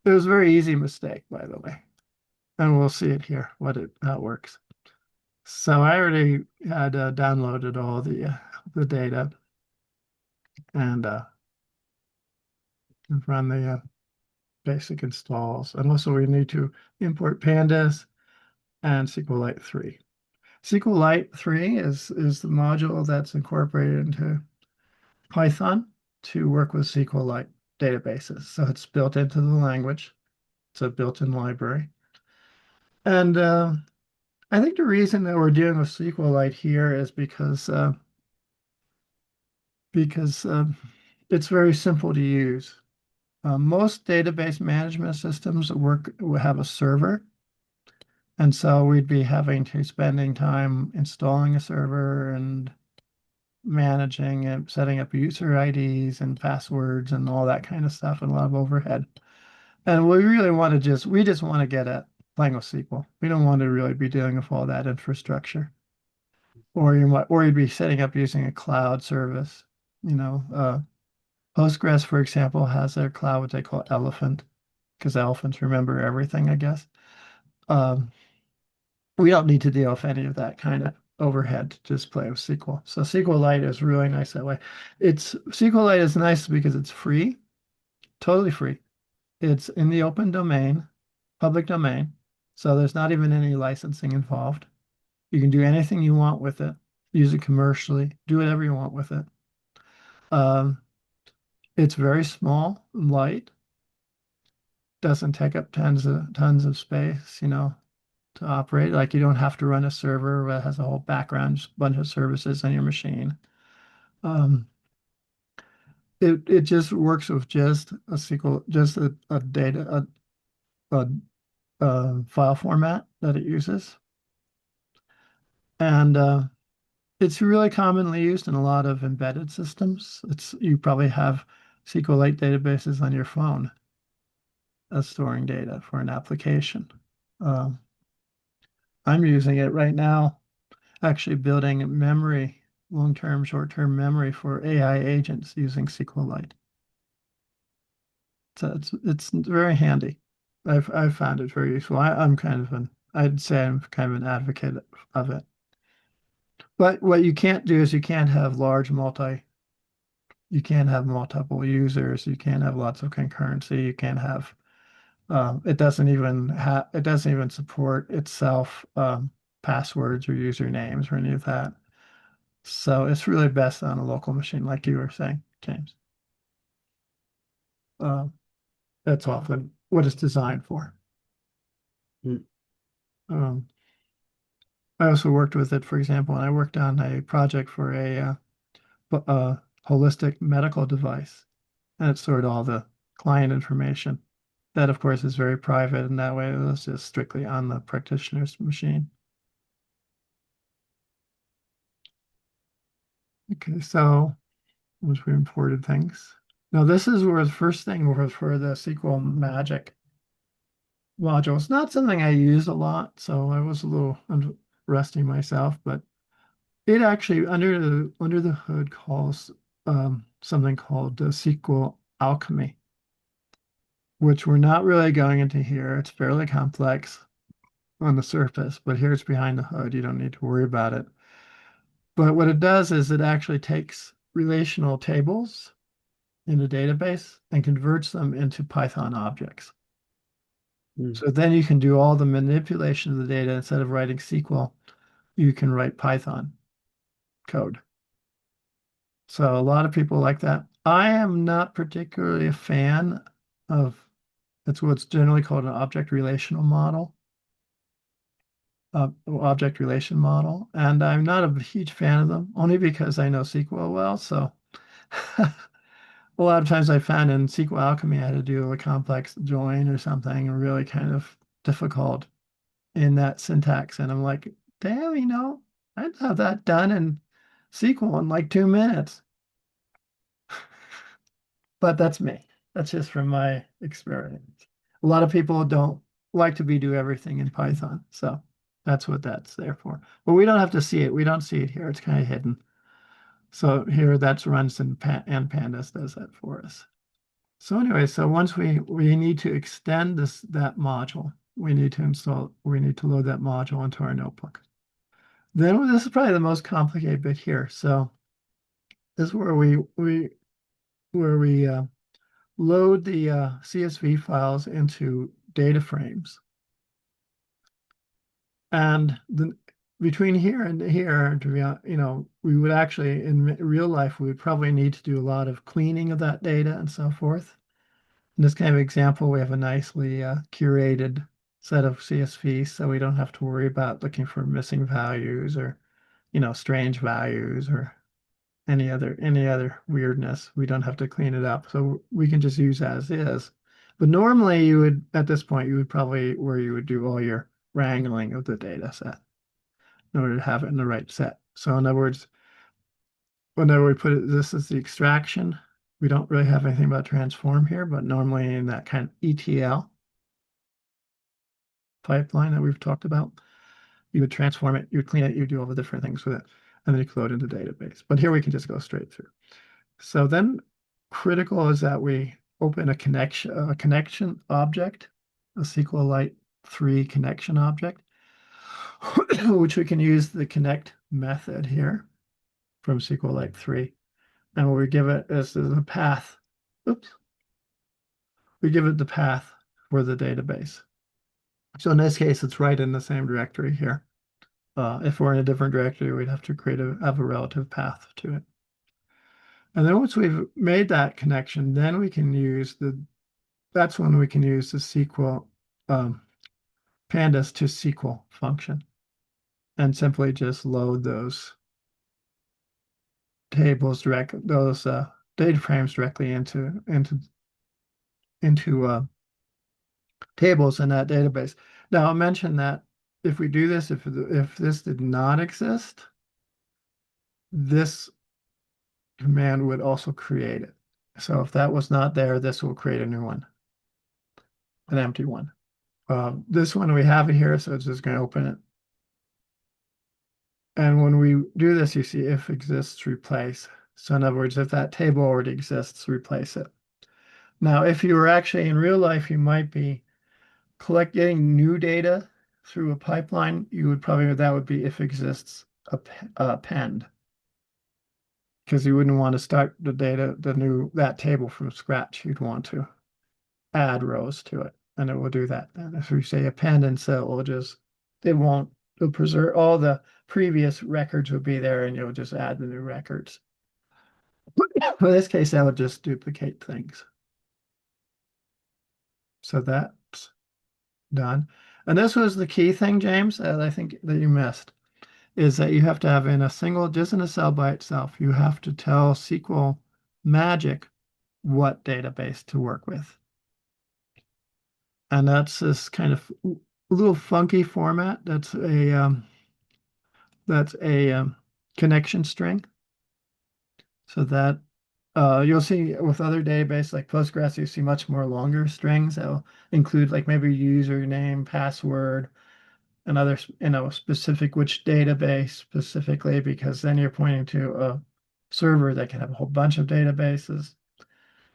It was a very easy mistake, by the way. And we'll see it here, how it works. So I already had downloaded all the data and run the basic installs. And also we need to import Pandas and SQLite 3. SQLite 3 is the module that's incorporated into Python to work with SQLite databases. So it's built into the language. It's a built-in library. And I think the reason that we're dealing with SQLite here is because it's very simple to use. Most database management systems have a server, and so we'd be having to spending time installing a server and managing it, setting up user IDs and passwords and all that kind of stuff, and a lot of overhead. And we really want to we just want to get at playing with SQL. We don't want to really be dealing with all that infrastructure. Or you'd be setting up using a cloud service. Postgres, for example, has their cloud, what they call Elephant, because elephants remember everything, I guess. We don't need to deal with any of that kind of overhead to just play with SQL. So SQLite is really nice that way. SQLite is nice because it's free, totally free. It's in the open domain, public domain. So there's not even any licensing involved. You can do anything you want with it, use it commercially, do whatever you want with it. It's very small, light, doesn't take up tons of space, to operate. Like you don't have to run a server that has a whole background bunch of services on your machine. It just works with just a SQL, just a data a file format that it uses. And it's really commonly used in a lot of embedded systems. You probably have SQLite databases on your phone as storing data for an application. I'm using it right now, actually building memory, long-term, short-term memory for AI agents using SQLite. So it's very handy. I've found it very useful. I'd say I'm kind of an advocate of it. But what you can't do is you can't have multiple users. You can't have lots of concurrency. You can't have it doesn't even support itself passwords or usernames or any of that. So it's really best on a local machine, like you were saying, James. That's often what it's designed for. Mm. I also worked with it, for example, and I worked on a project for a holistic medical device, and it stored all the client information. That, of course, is very private, and that way it was just strictly on the practitioner's machine. Okay, so once we imported things. Now this is where the first thing was for the SQL Magic module. It's not something I use a lot, so I was a little rusty myself, but it actually under the hood calls something called SQL Alchemy, which we're not really going into here. It's fairly complex on the surface, but here's behind the hood. You don't need to worry about it. But what it does is it actually takes relational tables in a database and converts them into Python objects. So then you can do all the manipulation of the data. Instead of writing SQL, you can write Python code. So a lot of people like that. I am not particularly a fan of, it's what's generally called an object relational model. Object relation model, and I'm not a huge fan of them, only because I know SQL well. So a lot of times I found in SQL Alchemy I had to do a complex join or something really kind of difficult in that syntax. And I'm like, damn, I'd have that done in SQL in like 2 minutes. But that's me. That's just from my experience. A lot of people don't like to do everything in Python. So that's what that's there for. But we don't have to see it. We don't see it here. It's kind of hidden. So here that runs and Pandas does that for us. So anyway, so once we need to extend that module, we need to load that module into our notebook. Then this is probably the most complicated bit here. So this is where we load the CSV files into data frames. And between here and here, we would actually, in real life, we would probably need to do a lot of cleaning of that data and so forth. In this kind of example, we have a nicely curated set of CSVs, so we don't have to worry about looking for missing values or, strange values or any other weirdness. We don't have to clean it up, so we can just use as is. But normally, at this point, you would probably where you would do all your wrangling of the data set in order to have it in the right set. So in other words, whenever we put it, this is the extraction. We don't really have anything about transform here, but normally in that kind of ETL pipeline that we've talked about, you would transform it, you would clean it, you would do all the different things with it, and then you could load into the database. But here we can just go straight through. So then critical is that we open a connection object, a SQLite 3 connection object, which we can use the connect method here from SQLite 3. And what we give it is the path. Oops. We give it the path for the database. So in this case, it's right in the same directory here. If we're in a different directory, we'd have to have a relative path to it. And then once we've made that connection, then we can use that's when we can use the SQL Pandas to SQL function and simply just load those tables those data frames directly into tables in that database. Now I'll mention that if we do this, if this did not exist, this command would also create it. So if that was not there, this will create a new one, an empty one. This one we have it here, so it's just going to open it. And when we do this, you see if exists, replace. So in other words, if that table already exists, replace it. Now, if you were actually in real life, you might be getting new data through a pipeline. You would probably, that would be if exists append. Because you wouldn't want to start the data, that table from scratch. You'd want to add rows to it, and it will do that. And if we say append and cell, it'll preserve all the previous records will be there, and you'll just add the new records. In this case, that would just duplicate things. So that's done. And this was the key thing, James, that I think that you missed, is that you have to have just in a cell by itself, you have to tell SQL Magic what database to work with. And that's this kind of little funky format. That's a connection string. So that you'll see with other databases like Postgres, you see much more longer strings that will include like maybe username, password, and other, specific which database specifically, because then you're pointing to a server that can have a whole bunch of databases,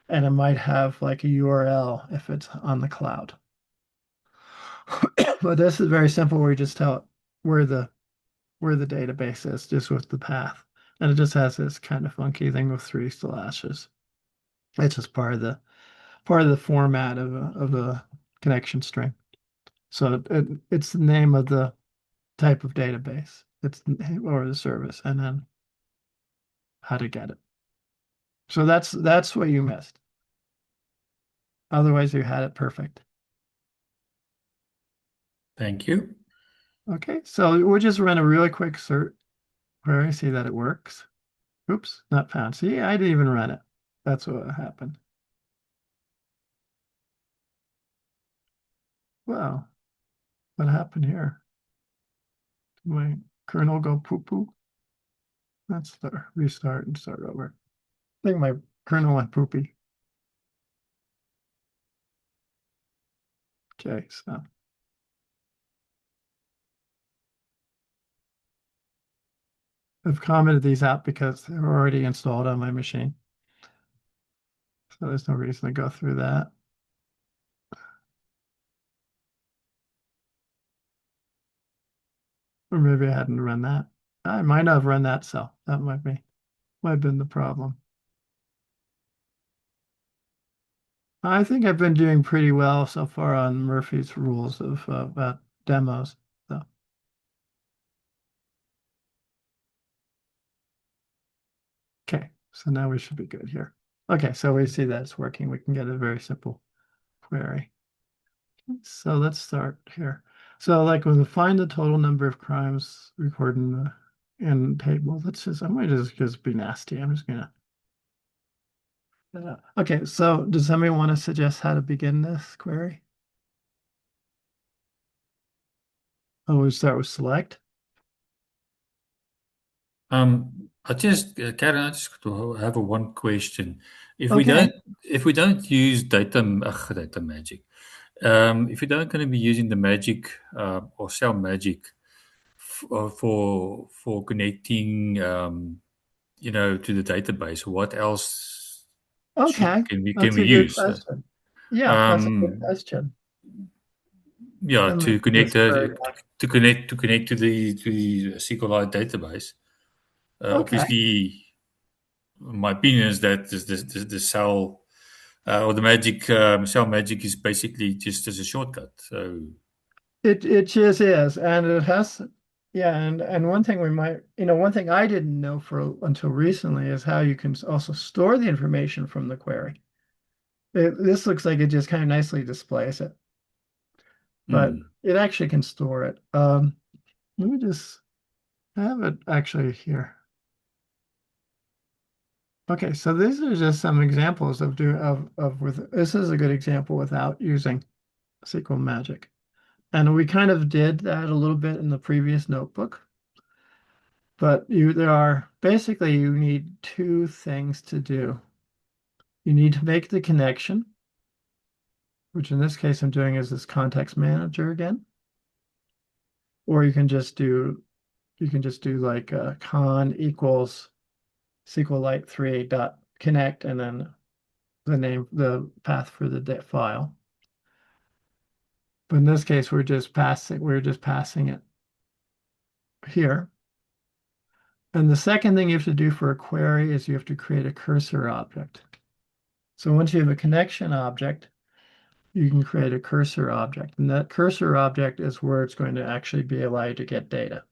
and it might have like a URL if it's on the cloud. But this is very simple, where you just tell it where the database is, just with the path. And it just has this kind of funky thing with 3 slashes. It's just part of the format of a connection string. So it's the name of the type of database, or the service, and then how to get it. So that's what you missed. Otherwise, you had it perfect. Thank you. Okay, so we'll just run a really quick search query, see that it works. Oops, not found. See, I didn't even run it. That's what happened. Wow, what happened here? Did my kernel go poo-poo? Let's restart and start over. I think my kernel went poopy. Okay, so I've commented these out because they're already installed on my machine. So there's no reason to go through that. Or maybe I hadn't run that. I might not have run that cell. That might have been the problem. I think I've been doing pretty well so far on Murphy's rules of about demos. So. Okay, so now we should be good here. Okay, so we see that it's working. We can get a very simple query. So let's start here. So like when we find the total number of crimes recorded in the table, I might just be nasty. I'm just gonna. Okay, so does somebody want to suggest how to begin this query? Oh, we start with select. I just, Karen, I just have one question. If Okay. we don't use data magic, if we don't going to be using the magic or cell magic for connecting, to the database, what else Okay, can we that's a good use? question. Yeah, that's a good question. Yeah, Let me to connect just query that. to connect to the SQLite database. Okay. Obviously, my opinion is that the cell or the magic cell magic is basically just as a shortcut. So It just is, and it has, yeah, and one thing one thing I didn't know until recently is how you can also store the information from the query. This looks like it just kind of nicely displays it, but it actually can store it. Let me just have it actually here. Okay, so these are just some examples this is a good example without using SQL Magic. And we kind of did that a little bit in the previous notebook. But basically you need two things to do. You need to make the connection, which in this case I'm doing is this context manager again. Or you can just do like con equals SQLite 3 dot connect and then the path for the file. But in this case, we're just passing it here. And the second thing you have to do for a query is you have to create a cursor object. So once you have a connection object, you can create a cursor object. And that cursor object is where it's going to actually be allowed to get data.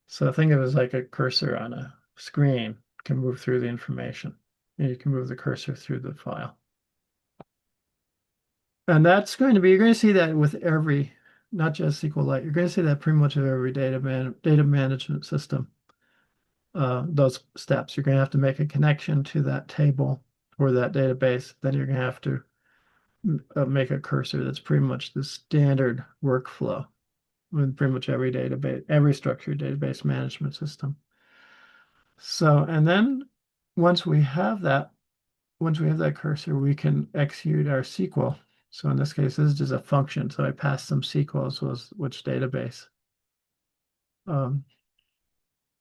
So think of it as like a cursor on a screen can move through the information. And you can move the cursor through the file. And that's going to be, you're going to see that with every, not just SQLite, you're going to see that pretty much of every data management system. Those steps, you're going to have to make a connection to that table or that database. Then you're going to have to make a cursor. That's pretty much the standard workflow with pretty much every database, every structured database management system. So, and then once we have that cursor, we can execute our SQL. So in this case, this is just a function. So I pass some SQL, so which database.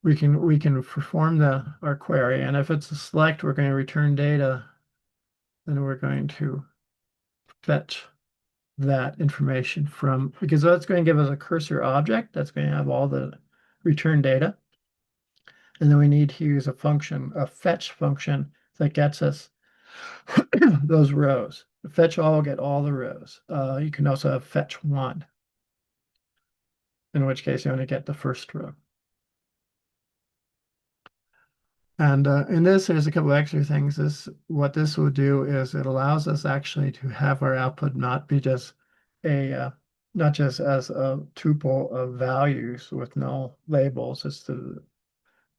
We can perform our query, and if it's a select, we're going to return data. Then we're going to fetch that information from, because that's going to give us a cursor object that's going to have all the return data. And then we need to use a function, a fetch function that gets us those rows. Fetch all will get all the rows. You can also have fetch one, in which case you only get the first row. And in this, there's a couple extra things. What this will do is it allows us actually to have our output not be just not just as a tuple of values with no labels as to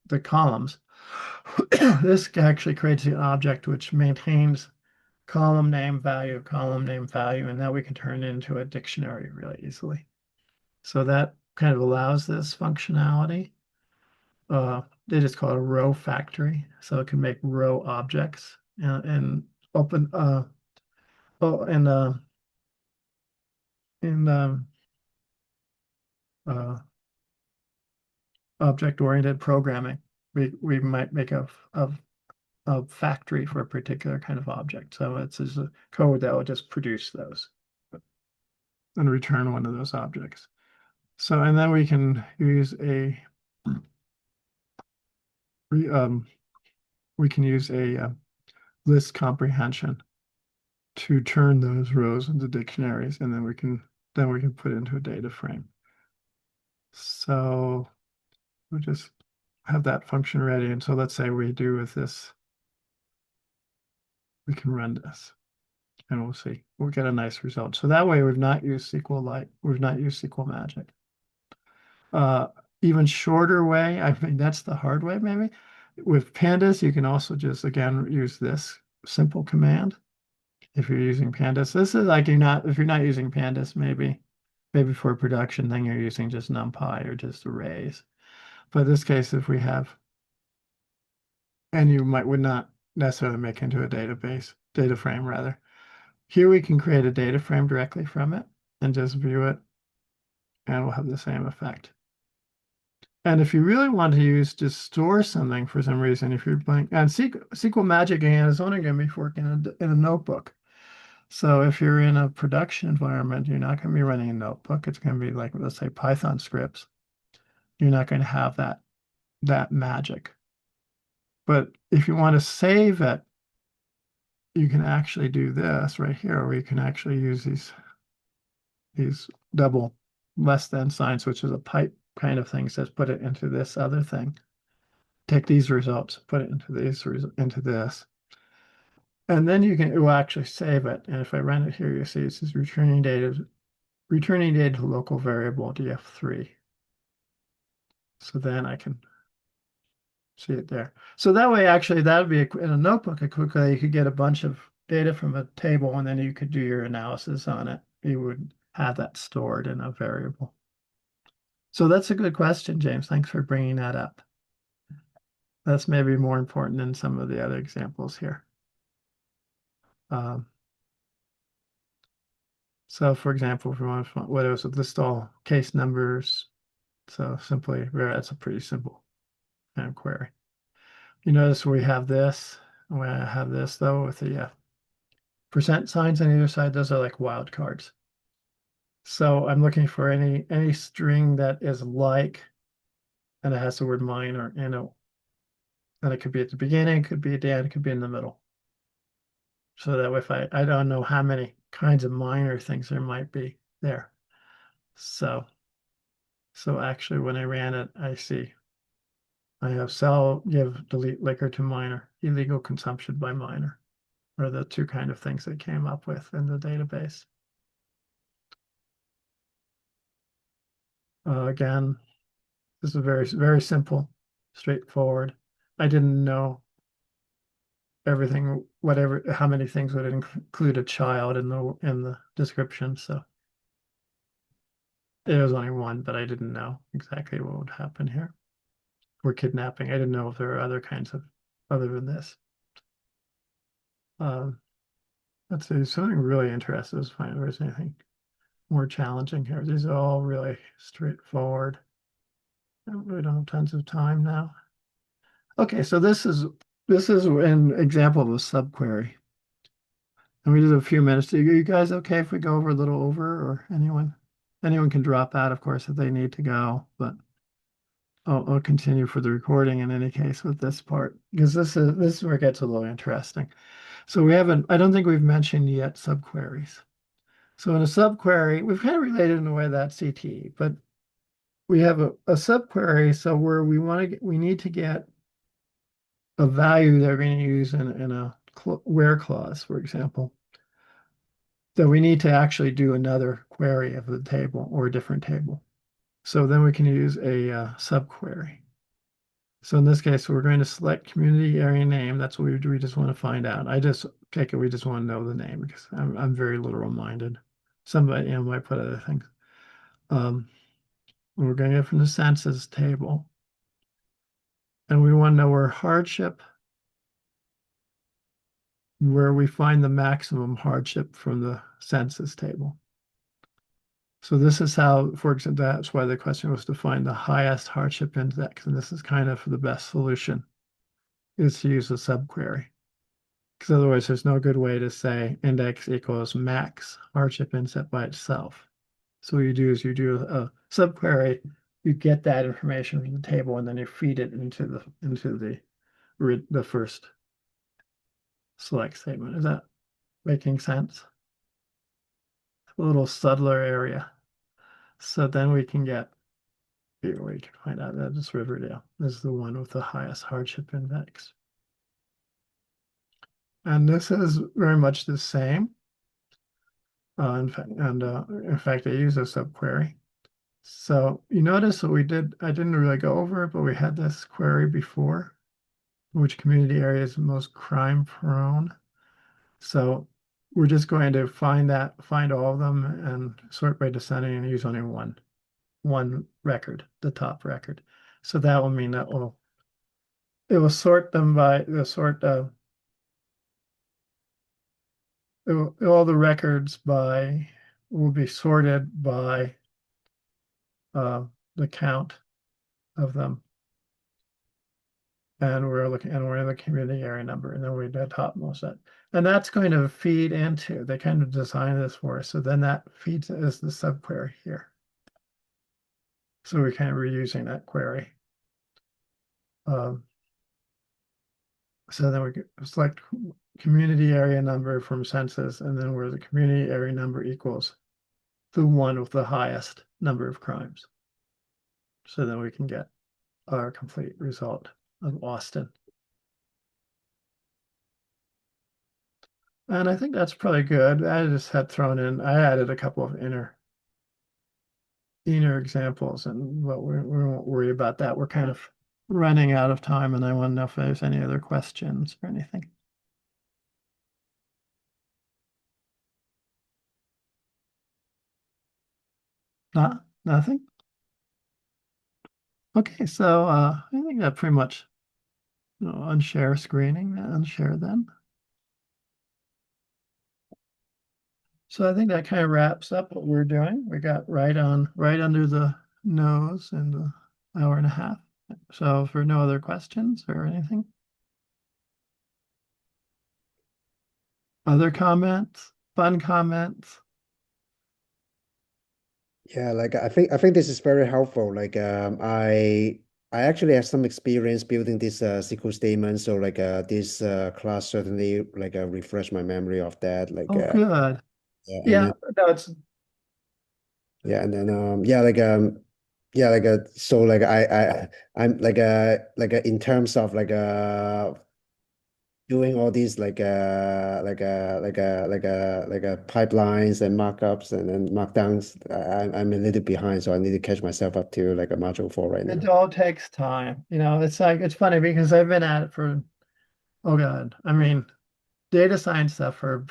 the columns. This actually creates an object which maintains column name value, and now we can turn it into a dictionary really easily. So that kind of allows this functionality. They just call it a row factory, so it can make row objects and open object-oriented programming. We might make a factory for a particular kind of object. So it's just a code that will just produce those and return one of those objects. So, and then we can use a list comprehension to turn those rows into dictionaries, and then we can put it into a data frame. So we'll just have that function ready. And so let's say we do with this, we can run this and we'll see, we'll get a nice result. So that way we've not used SQLite, we've not used SQL Magic. Even shorter way, I mean, that's the hard way maybe. With Pandas, you can also just, again, use this simple command. If you're using Pandas, this is like if you're not using Pandas, maybe for production, then you're using just NumPy or just arrays. But in this case, if we have, and you would not necessarily make into a data frame rather. Here we can create a data frame directly from it and just view it, and we'll have the same effect. And if you really want to just store something for some reason, if you're playing, and SQL Magic again is only going to be working in a notebook. So if you're in a production environment, you're not going to be running a notebook. It's going to be like, let's say, Python scripts. You're not going to have that magic. But if you want to save it, you can actually do this right here, where you can actually use these double less than signs, which is a pipe kind of thing. Says put it into this other thing. Take these results, put it into this. And then it will actually save it. And if I run it here, you see it says returning data to local variable df3. So then I can see it there. So that way, actually, that would be in a notebook, a quick way you could get a bunch of data from a table, and then you could do your analysis on it. You would have that stored in a variable. So that's a good question, James. Thanks for bringing that up. That's maybe more important than some of the other examples here. So for example, if we want to find what else, list all case numbers. So simply, that's a pretty simple kind of query. You notice we have this, and we have this though with the percent signs on either side. Those are like wildcards. So I'm looking for any string that is like, and it has the word minor in it. And it could be at the beginning, it could be at the end, it could be in the middle. So that if I don't know how many kinds of minor things there might be there. So actually when I ran it, I see I have sell, give, delete liquor to minor, illegal consumption by minor are the two kind of things that came up with in the database. Again, this is very, very simple, straightforward. I didn't know everything, how many things would include a child in the description. So it was only one, but I didn't know exactly what would happen here. Or kidnapping. I didn't know if there are other kinds of other than this. Let's see, something really interesting. Let's find if there's anything more challenging here. These are all really straightforward. We don't have tons of time now. Okay, so this is an example of a subquery. And we did a few minutes. Are you guys okay if we go over a little over, or anyone can drop out, of course, if they need to go, but I'll continue for the recording in any case with this part, because this is where it gets a little interesting. So I don't think we've mentioned yet subqueries. So in a subquery, we've kind of related in a way that CTE, but we have a subquery, so where we need to get a value that we're going to use in a where clause, for example, that we need to actually do another query of the table or a different table. So then we can use a subquery. So in this case, we're going to select community area name. That's what we just want to find out. I just take it we just want to know the name because I'm very literal minded. Somebody might put other things. We're going to get from the census table. And we want to know where hardship, where we find the maximum hardship from the census table. So this is how, for example, that's why the question was to find the highest hardship index. And this is kind of the best solution, is to use a subquery. Because otherwise there's no good way to say index equals max hardship index by itself. So what you do is you do a subquery, you get that information from the table, and then you feed it into the first select statement. Is that making sense? A little subtler area. So then we can get, here we can find out that it's Riverdale. This is the one with the highest hardship index. And this is very much the same. In fact, I use a subquery. So you notice what I didn't really go over it, but we had this query before, which community area is most crime prone. So we're just going to find all of them and sort by descending and use only one record, the top record. So that will mean that it will sort them by the sort of all the records will be sorted by the count of them. And we're in the community area number, and then we're the topmost set. And that's going to feed into, they kind of design this for us. So then that feeds as the subquery here. So we're kind of reusing that query. So then we select community area number from census, and then where the community area number equals the one with the highest number of crimes. So then we can get our complete result of Austin. And I think that's probably good. I just had I added a couple of inner examples, and we won't worry about that. We're kind of running out of time, and I want to know if there's any other questions or anything. Nothing? Okay, so I think that pretty much unshare screening, unshare then. So I think that kind of wraps up what we're doing. We got right under the nose in the hour and a half. So for no other questions or anything? Other comments? Fun comments? Yeah, like I think this is very helpful. Like I actually have some experience building this SQL statement, so like this class certainly like refresh my memory of that. Like Oh, good. yeah, and Yeah, then no, it's yeah, and then yeah, like so like I'm in terms of doing all these pipelines and markups and then markdowns. I'm a little behind, so I need to catch myself up to like a module 4 right it now. all takes time. It's like it's funny because I've been at it for oh God. I mean, data science stuff for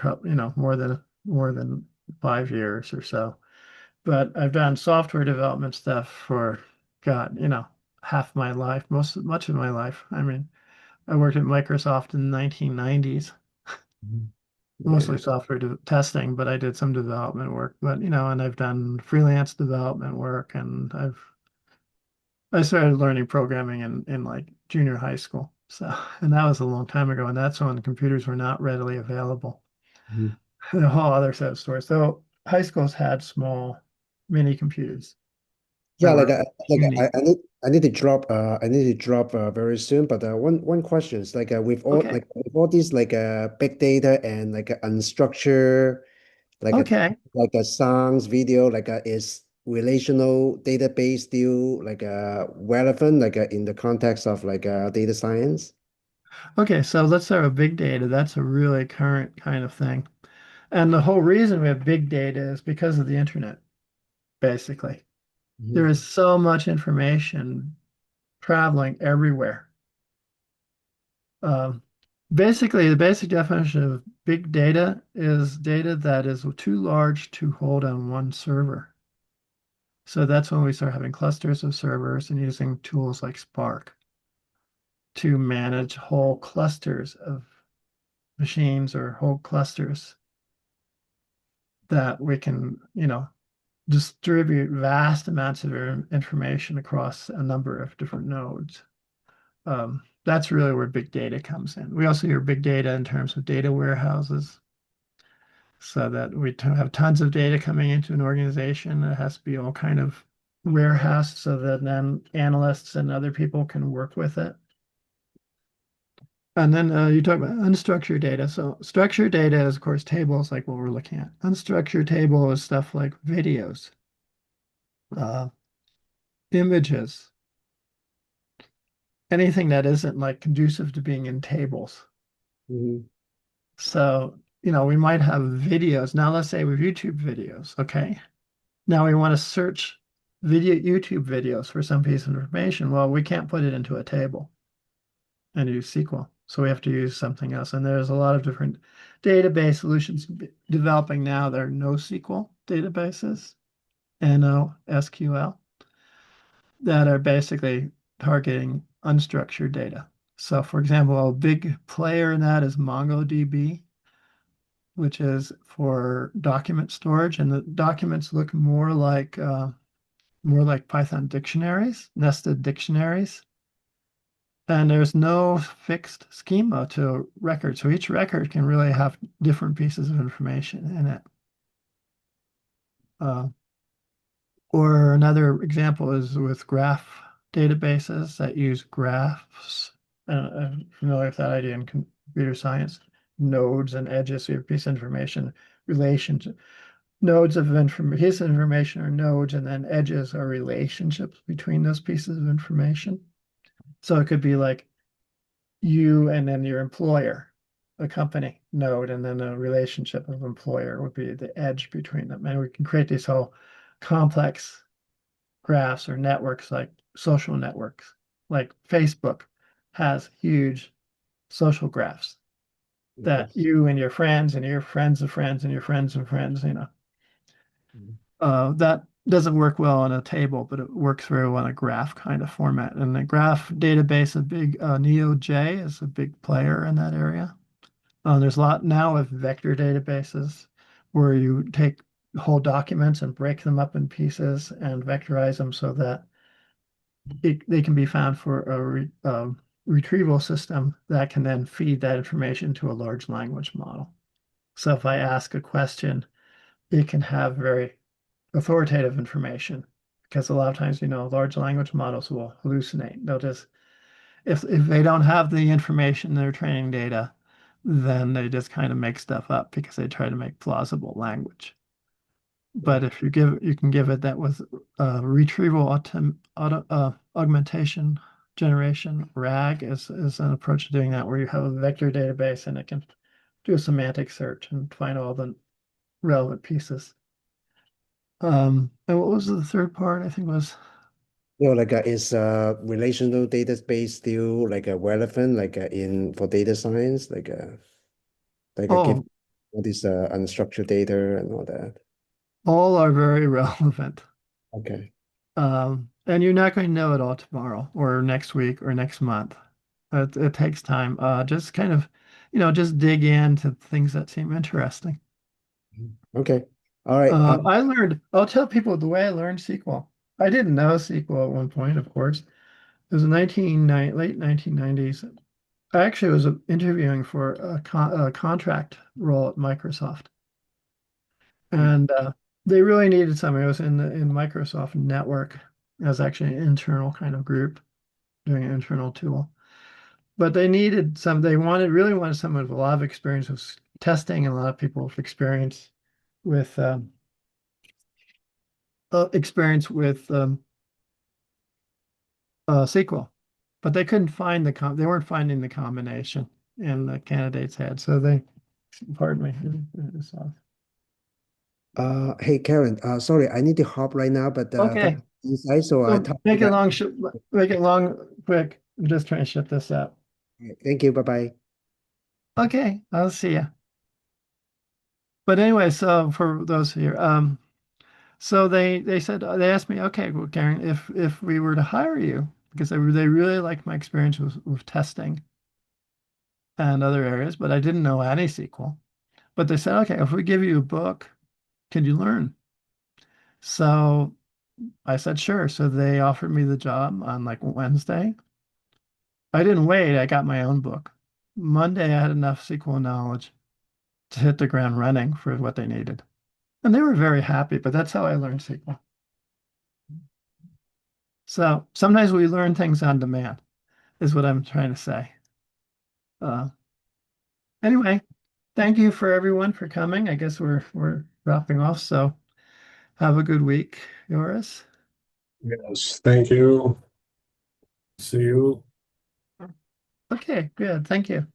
more than 5 years or so. But I've done software development stuff for God, half my life, much of my life. I mean, I worked at Microsoft in the 1990s, Mhm. mostly Yeah. software testing, but I did some development work. But and I've done freelance development work, and I started learning programming in like junior high school. So, and that was a long time ago, and that's when computers were not readily available. Mhm. A whole other set of stories. So high schools had small mini computers that Yeah, were puny. I need to drop very soon. But one question is like Okay. with all these big data and unstructured like a Okay. songs, video, is relational database still relevant in the context of data science? Okay. So let's start with big data. That's a really current kind of thing. And the whole reason we have big data is because of the internet, basically. There Mhm. is so much information traveling everywhere. Um, Basically, the basic definition of big data is data that is too large to hold on one server. So that's when we start having clusters of servers and using tools like Spark to manage whole clusters of machines or whole clusters that we can, distribute vast amounts of information across a number of different nodes. That's really where big data comes in. We also hear big data in terms of data warehouses, so that we have tons of data coming into an organization. It has to be all kind of warehoused so that then analysts and other people can work with it. And then you talk about unstructured data. So structured data is, of course, tables like what we're looking at. Unstructured table is stuff like videos, uh, images, anything that isn't like conducive to being in tables. Mhm. So, we might have videos. Now, let's say we have YouTube videos. Okay. Now we want to search YouTube videos for some piece of information. Well, we can't put it into a table and use SQL. So we have to use something else. And there's a lot of different database solutions developing now. There are NoSQL databases, NoSQL, that are basically targeting unstructured data. So for example, a big player in that is MongoDB, which is for document storage. And the documents look more like Python dictionaries, nested dictionaries. And there's no fixed schema to record. So each record can really have different pieces of information in it. Uh, or another example is with graph databases that use graphs. I'm familiar with that idea in computer science. Nodes and edges, so you have piece of information, relations, nodes of piece of information are nodes, and then edges are relationships between those pieces of information. So it could be like you and then your employer, a company node, and then a relationship of employer would be the edge between them. And we can create these whole complex graphs or networks like social networks. Like Facebook has huge social graphs that Yes. you and your friends and your friends of friends and your friends of friends, Mhm. that doesn't work well in a table, but it works very well in a graph kind of format. And the graph database, a big Neo.j is a big player in that area. There's a lot now of vector databases where you take whole documents and break them up in pieces and vectorize them so that they can be found for a retrieval system that can then feed that information to a large language model. So if I ask a question, it can have very authoritative information because a lot of times, large language models will hallucinate. They'll just, if they don't have the information in their training data, then they just kind of make stuff up because they try to make plausible language. But if you can give it that with retrieval augmentation generation, RAG is an approach to doing that, where you have a vector database and it can do a semantic search and find all the relevant pieces. And what was the third part? I think was is relational database still relevant in for data science give all this unstructured data and all that. All are very relevant. Okay. And you're not going to know it all tomorrow or next week or next month. It takes time. Just kind of, just dig into things that seem interesting. Okay. All right. I'll tell people the way I learned SQL. I didn't know SQL at one point, of course. It was late 1990s. I actually was interviewing for a contract role at Microsoft. And they really needed somebody. It was in Microsoft Network. It was actually an internal kind of group doing an internal tool. But they really wanted someone with a lot of experience with testing and a lot of people with experience with SQL. But they couldn't find they weren't finding the combination in the candidates had. So pardon me. Hey Karen, sorry, I need to hop right now, but okay. Inside, so make it long, quick. I'm just trying to ship this out. Thank you. Bye-bye. Okay, I'll see you. But anyway, so for those here, so they said they asked me, okay, well, Karen, if we were to hire you, because they really liked my experience with testing and other areas, but I didn't know any SQL. But they said, okay, if we give you a book, can you learn? So I said, sure. So they offered me the job on like Wednesday. I didn't wait. I got my own book. Monday, I had enough SQL knowledge to hit the ground running for what they needed. And they were very happy, but that's how I learned SQL. So sometimes we learn things on demand, is what I'm trying to say. Anyway, thank you for everyone for coming. I guess we're dropping off. So have a good week, Joris. Yes, thank you. See you. Okay, good. Thank you.